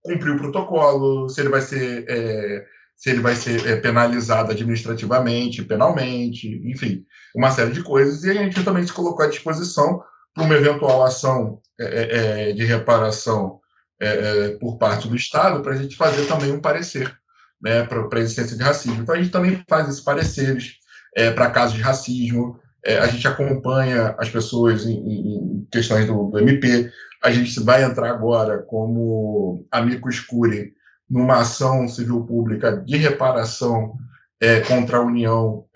cumpriu o protocolo, se ele vai ser penalizado administrativamente, penalmente, enfim, uma série de coisas. E a gente também se colocou à disposição para uma eventual ação de reparação por parte do Estado, para a gente fazer também um parecer, né, para a existência de racismo. Então, a gente também faz esses pareceres para casos de racismo, a gente acompanha as pessoas em questões do MP, a gente vai entrar agora como amicus curiae numa ação civil pública de reparação contra a União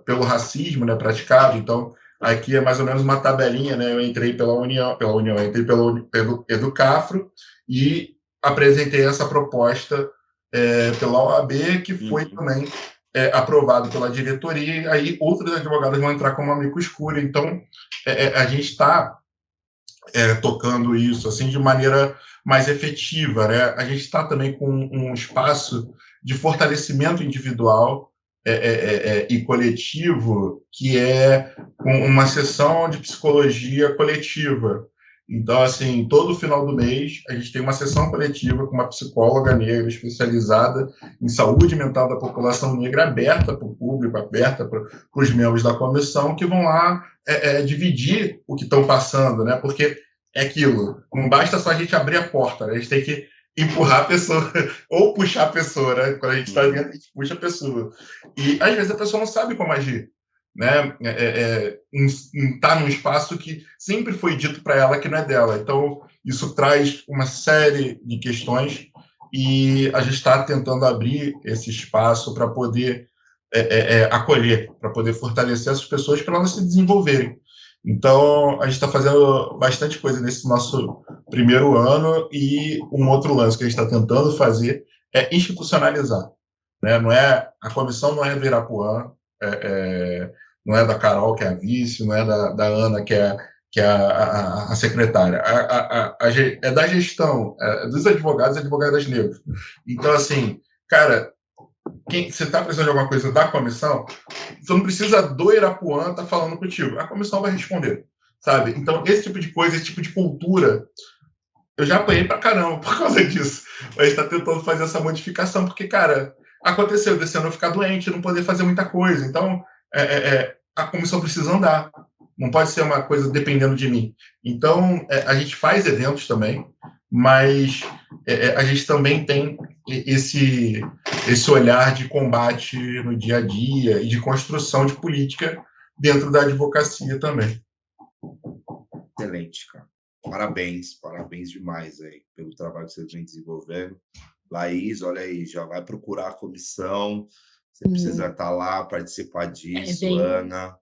pelo racismo, né, praticado. Então, aqui é mais ou menos uma tabelinha, né? Eu entrei pela União, entrei pelo Educafro e apresentei essa proposta pela OAB, que foi também aprovado pela diretoria, e aí outros advogados vão entrar como amicus curiae. Então, a gente está tocando isso assim de maneira mais efetiva, né? A gente está também com um espaço de fortalecimento individual e coletivo, que é uma sessão de psicologia coletiva. Então, assim, todo final do mês, a gente tem uma sessão coletiva com uma psicóloga negra especializada em saúde mental da população negra, aberta para o público, aberta para os membros da comissão, que vão lá dividir o que estão passando, né? Porque é aquilo, não basta só a gente abrir a porta, né? A gente tem que empurrar a pessoa, ou puxar a pessoa, né? Quando a gente está dentro, a gente puxa a pessoa. E, às vezes, a pessoa não sabe como agir, né? Está num espaço que sempre foi dito para ela que não é dela. Então, isso traz uma série de questões e a gente está tentando abrir esse espaço para poder acolher, para poder fortalecer essas pessoas para elas se desenvolverem. Então, a gente está fazendo bastante coisa nesse nosso primeiro ano, e um outro lance que a gente está tentando fazer é institucionalizar. Né? A comissão não é do Irapuã, não é da Carol, que é a vice, não é da Ana, que é a secretária. É da gestão, dos advogados e advogadas negras. Então, assim, cara, você está precisando de alguma coisa da comissão, você não precisa do Irapuã estar falando contigo. A comissão vai responder, sabe? Então, esse tipo de coisa, esse tipo de cultura, eu já apanhei pra caramba por causa disso. A gente está tentando fazer essa modificação, porque, cara, aconteceu desse ano eu ficar doente, não poder fazer muita coisa. Então, a comissão precisa andar. Não pode ser uma coisa dependendo de mim. Então, a gente faz eventos também, mas a gente também tem esse olhar de combate no dia a dia e de construção de política dentro da advocacia também. Excelente, cara. Parabéns demais aí pelo trabalho que vocês vêm desenvolvendo. Laís, olha aí, já vai procurar a comissão, você precisa estar lá, participar disso, Ana.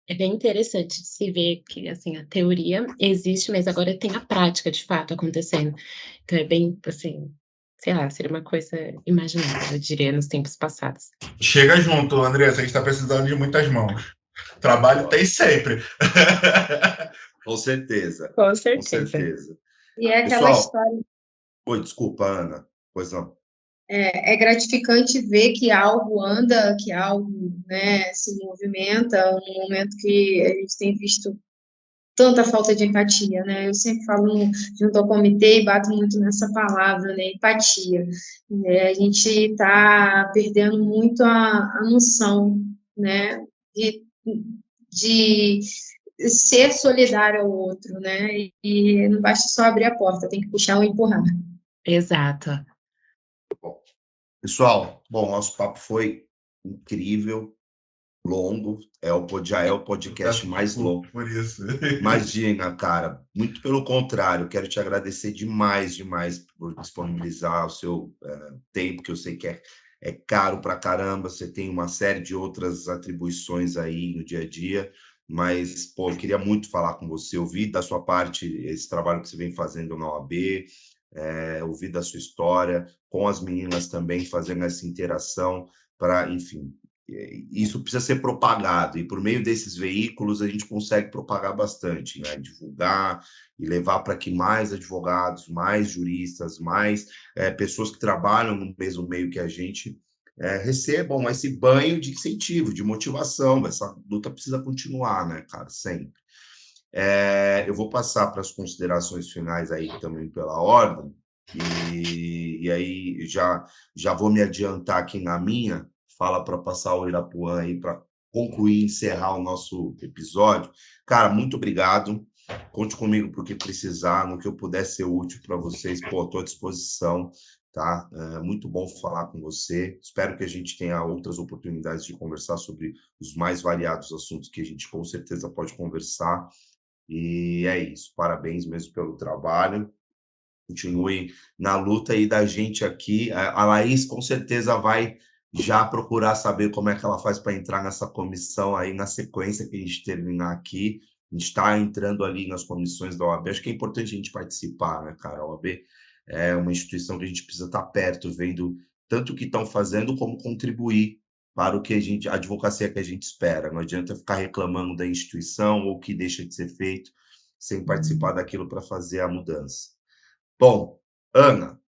É bem interessante de se ver que, assim, a teoria existe, mas agora tem a prática, de fato, acontecendo. Então é bem, assim, sei lá, seria uma coisa imaginável, eu diria, nos tempos passados. Chega junto, Andressa, a gente está precisando de muitas mãos. Trabalho tem sempre. Com certeza, Com com certeza. certeza. E é aquela Pessoal, história. oi, desculpa, Ana. Pois não. É gratificante ver que algo anda, que algo, né, se movimenta, num momento que a gente tem visto tanta falta de empatia, né? Eu sempre falo junto ao comitê e bato muito nessa palavra, né? Empatia. A gente está perdendo muito a noção, né? De ser solidário ao outro, né? E não basta só abrir a porta, tem que puxar ou empurrar. Exato. Bom, pessoal, nosso papo foi incrível, longo, já é o podcast mais longo. Por isso. Imagina, cara, muito pelo contrário, quero te agradecer demais por disponibilizar o seu tempo, que eu sei que é caro pra caramba, você tem uma série de outras atribuições aí no dia a dia, mas, pô, eu queria muito falar com você, ouvir da sua parte esse trabalho que você vem fazendo na OAB, ouvir da sua história, com as meninas também, fazendo essa interação para, enfim, isso precisa ser propagado, e por meio desses veículos a gente consegue propagar bastante, né? Divulgar e levar para que mais advogados, mais juristas, mais pessoas que trabalham no mesmo meio que a gente recebam esse banho de incentivo, de motivação. Essa luta precisa continuar, né, cara? Sempre. Eu vou passar para as considerações finais aí também pela ordem, e aí já vou me adiantar aqui na minha fala para passar o Irapuã aí para concluir e encerrar o nosso episódio. Cara, muito obrigado. Conte comigo para o que precisar, no que eu puder ser útil para vocês, pô, estou à disposição, tá? É muito bom falar com você. Espero que a gente tenha outras oportunidades de conversar sobre os mais variados assuntos que a gente com certeza pode conversar. E é isso. Parabéns mesmo pelo trabalho. Continue na luta aí da gente aqui. A Laís com certeza vai já procurar saber como é que ela faz para entrar nessa comissão aí na sequência que a gente terminar aqui. A gente está entrando ali nas comissões da OAB. Acho que é importante a gente participar, né, cara? A OAB é uma instituição que a gente precisa estar perto, vendo tanto o que estão fazendo, como contribuir para o que a advocacia que a gente espera. Não adianta ficar reclamando da instituição ou que deixa de ser feito sem participar daquilo para fazer a mudança. Bom, Ana,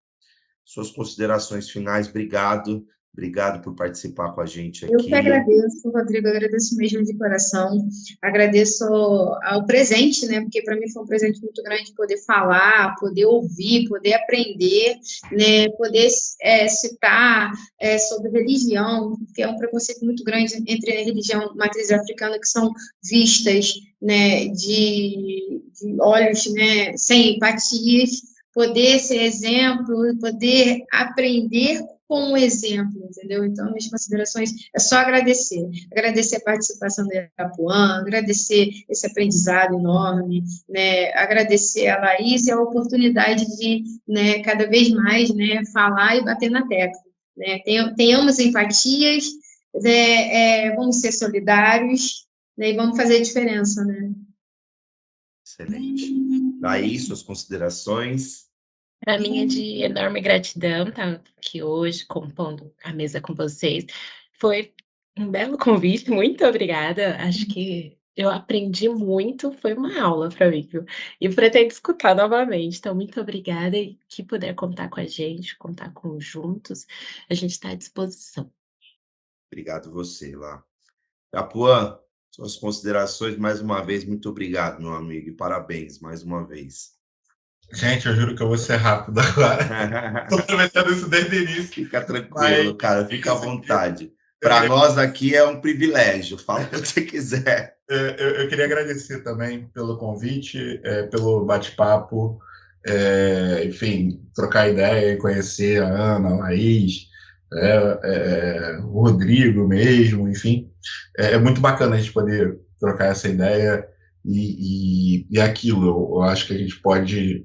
suas considerações finais, obrigado. Obrigado por participar com a gente Eu que aqui. agradeço, Rodrigo, agradeço mesmo de coração, agradeço ao presente, né, porque para mim foi um presente muito grande poder falar, poder ouvir, poder aprender, né, poder citar sobre religião, que é um preconceito muito grande entre a religião matriz africana, que são vistas, né, de olhos, né, sem empatias, poder ser exemplo, poder aprender com um exemplo, entendeu? Então, minhas considerações é só agradecer. Agradecer a participação do Irapuã, agradecer esse aprendizado enorme, né? Agradecer a Laís e a oportunidade de, né, cada vez mais, né, falar e bater na tecla. Né? Tenhamos empatias, né, vamos ser solidários, né, e vamos fazer a diferença, né? Excelente. Laís, suas considerações? Para mim é de enorme gratidão estar aqui hoje compondo a mesa com vocês. Foi um belo convite, muito obrigada. Acho que eu aprendi muito, foi uma aula para mim, viu. E pretendo escutar novamente, então muito obrigada e que puder contar com a gente, contar com juntos, a gente está à disposição. Obrigado você, lá. Irapuã, suas considerações mais uma vez, muito obrigado, meu amigo, e parabéns mais uma vez. Gente, eu juro que eu vou ser rápido agora. Estou prometendo isso desde o início. Fica tranquilo, Mas cara, fica à vontade. Para nós aqui é um privilégio, fala o que você quiser. Eu queria agradecer também pelo convite, pelo bate-papo, enfim, trocar ideia, conhecer a Ana, a Laís, o Rodrigo mesmo, enfim. É muito bacana a gente poder trocar essa ideia e aquilo. Eu acho que a gente pode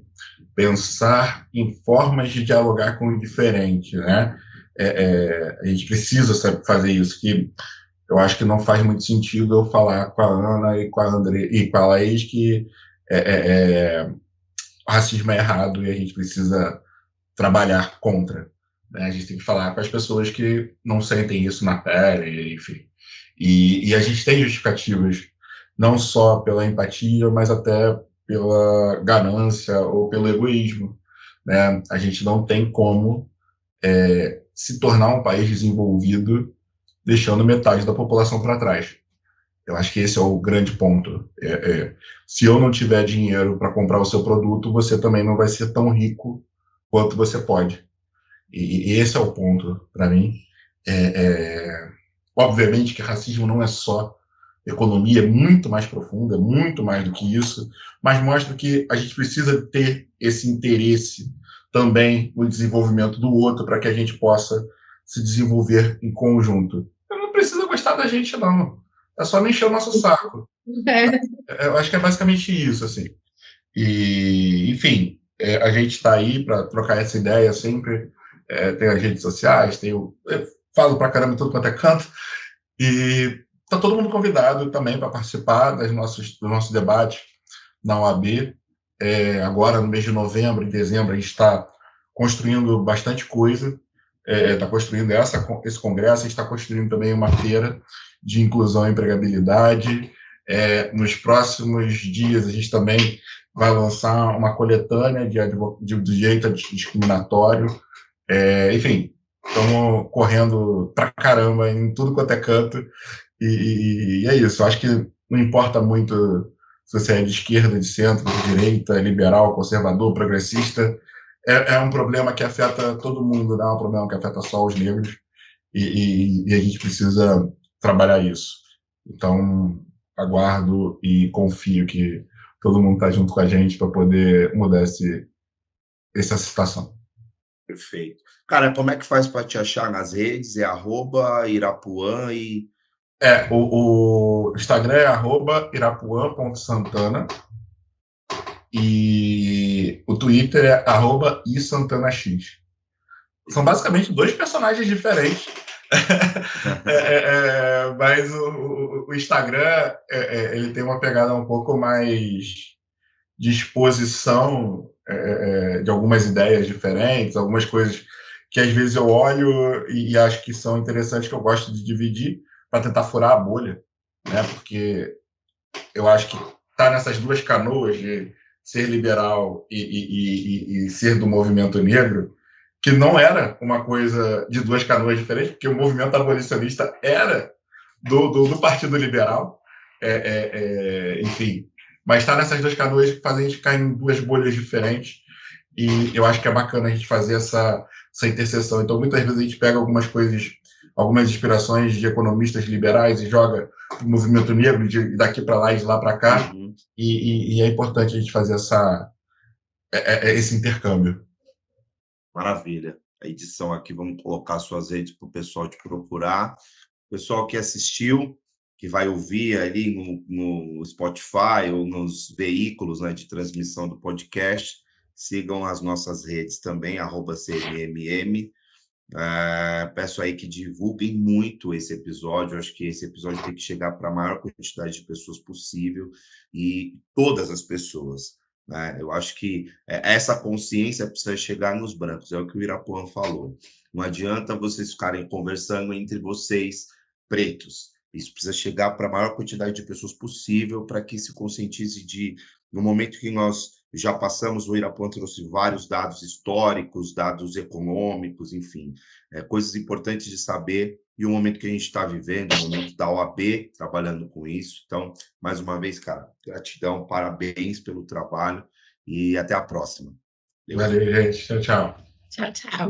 pensar em formas de dialogar com o diferente, né? A gente precisa fazer isso, que eu acho que não faz muito sentido eu falar com a Ana e com a André e com a Laís que o racismo é errado e a gente precisa trabalhar contra. Né? A gente tem que falar com as pessoas que não sentem isso na pele, enfim. E a gente tem justificativas, não só pela empatia, mas até pela ganância ou pelo egoísmo. Né? A gente não tem como se tornar um país desenvolvido deixando metade da população para trás. Eu acho que esse é o grande ponto. Se eu não tiver dinheiro para comprar o seu produto, você também não vai ser tão rico quanto você pode. E esse é o ponto para mim. Obviamente que racismo não é só economia, é muito mais profundo, é muito mais do que isso, mas mostra que a gente precisa ter esse interesse também no desenvolvimento do outro para que a gente possa se desenvolver em conjunto. Eu não preciso gostar da gente, não. É só não encher o nosso saco. Eu acho que é basicamente isso, assim. E, enfim, a gente está aí para trocar essa ideia sempre. Tem as redes sociais, eu falo pra caramba tudo quanto é canto. E está todo mundo convidado também para participar do nosso debate na OAB. Agora, no mês de novembro e dezembro, a gente está construindo bastante coisa. Está construindo esse congresso, a gente está construindo também uma feira de inclusão e empregabilidade. Nos próximos dias, a gente também vai lançar uma coletânea de direito discriminatório. Enfim, estamos correndo pra caramba em tudo quanto é canto. E é isso. Eu acho que não importa muito se você é de esquerda, de centro, de direita, liberal, conservador, progressista. É um problema que afeta todo mundo, não é um problema que afeta só os negros. E a gente precisa trabalhar isso. Então, aguardo e confio que todo mundo está junto com a gente para poder mudar essa situação. Perfeito. Cara, como é que faz para te achar nas redes? É @Irapuã e... O Instagram é @irapuã.santana e o Twitter é @isantanax. São basicamente dois personagens diferentes. Mas o Instagram ele tem uma pegada um pouco mais de exposição de algumas ideias diferentes, algumas coisas que às vezes eu olho e acho que são interessantes, que eu gosto de dividir para tentar furar a bolha, né? Porque eu acho que tá nessas duas canoas de ser liberal e ser do movimento negro, que não era uma coisa de duas canoas diferentes, porque o movimento abolicionista era do Partido Liberal, enfim, mas está nessas duas canoas que fazem a gente ficar em duas bolhas diferentes, e eu acho que é bacana a gente fazer essa interseção. Então, muitas vezes a gente pega algumas coisas, algumas inspirações de economistas liberais e joga o movimento negro daqui para lá e de lá para cá, e é importante a gente fazer esse intercâmbio. Maravilha. A edição aqui, vamos colocar suas redes para o pessoal te procurar. O pessoal que assistiu, que vai ouvir ali no Spotify ou nos veículos, né, de transmissão do podcast, sigam as nossas redes também, @CMMM. Peço aí que divulguem muito esse episódio. Acho que esse episódio tem que chegar para a maior quantidade de pessoas possível, e todas as pessoas, né? Eu acho que essa consciência precisa chegar nos brancos, é o que o Irapuã falou. Não adianta vocês ficarem conversando entre vocês, pretos. Isso precisa chegar para a maior quantidade de pessoas possível, para que se conscientize no momento que nós já passamos, o Irapuã trouxe vários dados históricos, dados econômicos, enfim, coisas importantes de saber, e o momento que a gente está vivendo, o momento da OAB, trabalhando com isso. Então, mais uma vez, cara, gratidão, parabéns pelo trabalho, e até a próxima. Valeu, gente. Tchau, tchau. Tchau, tchau.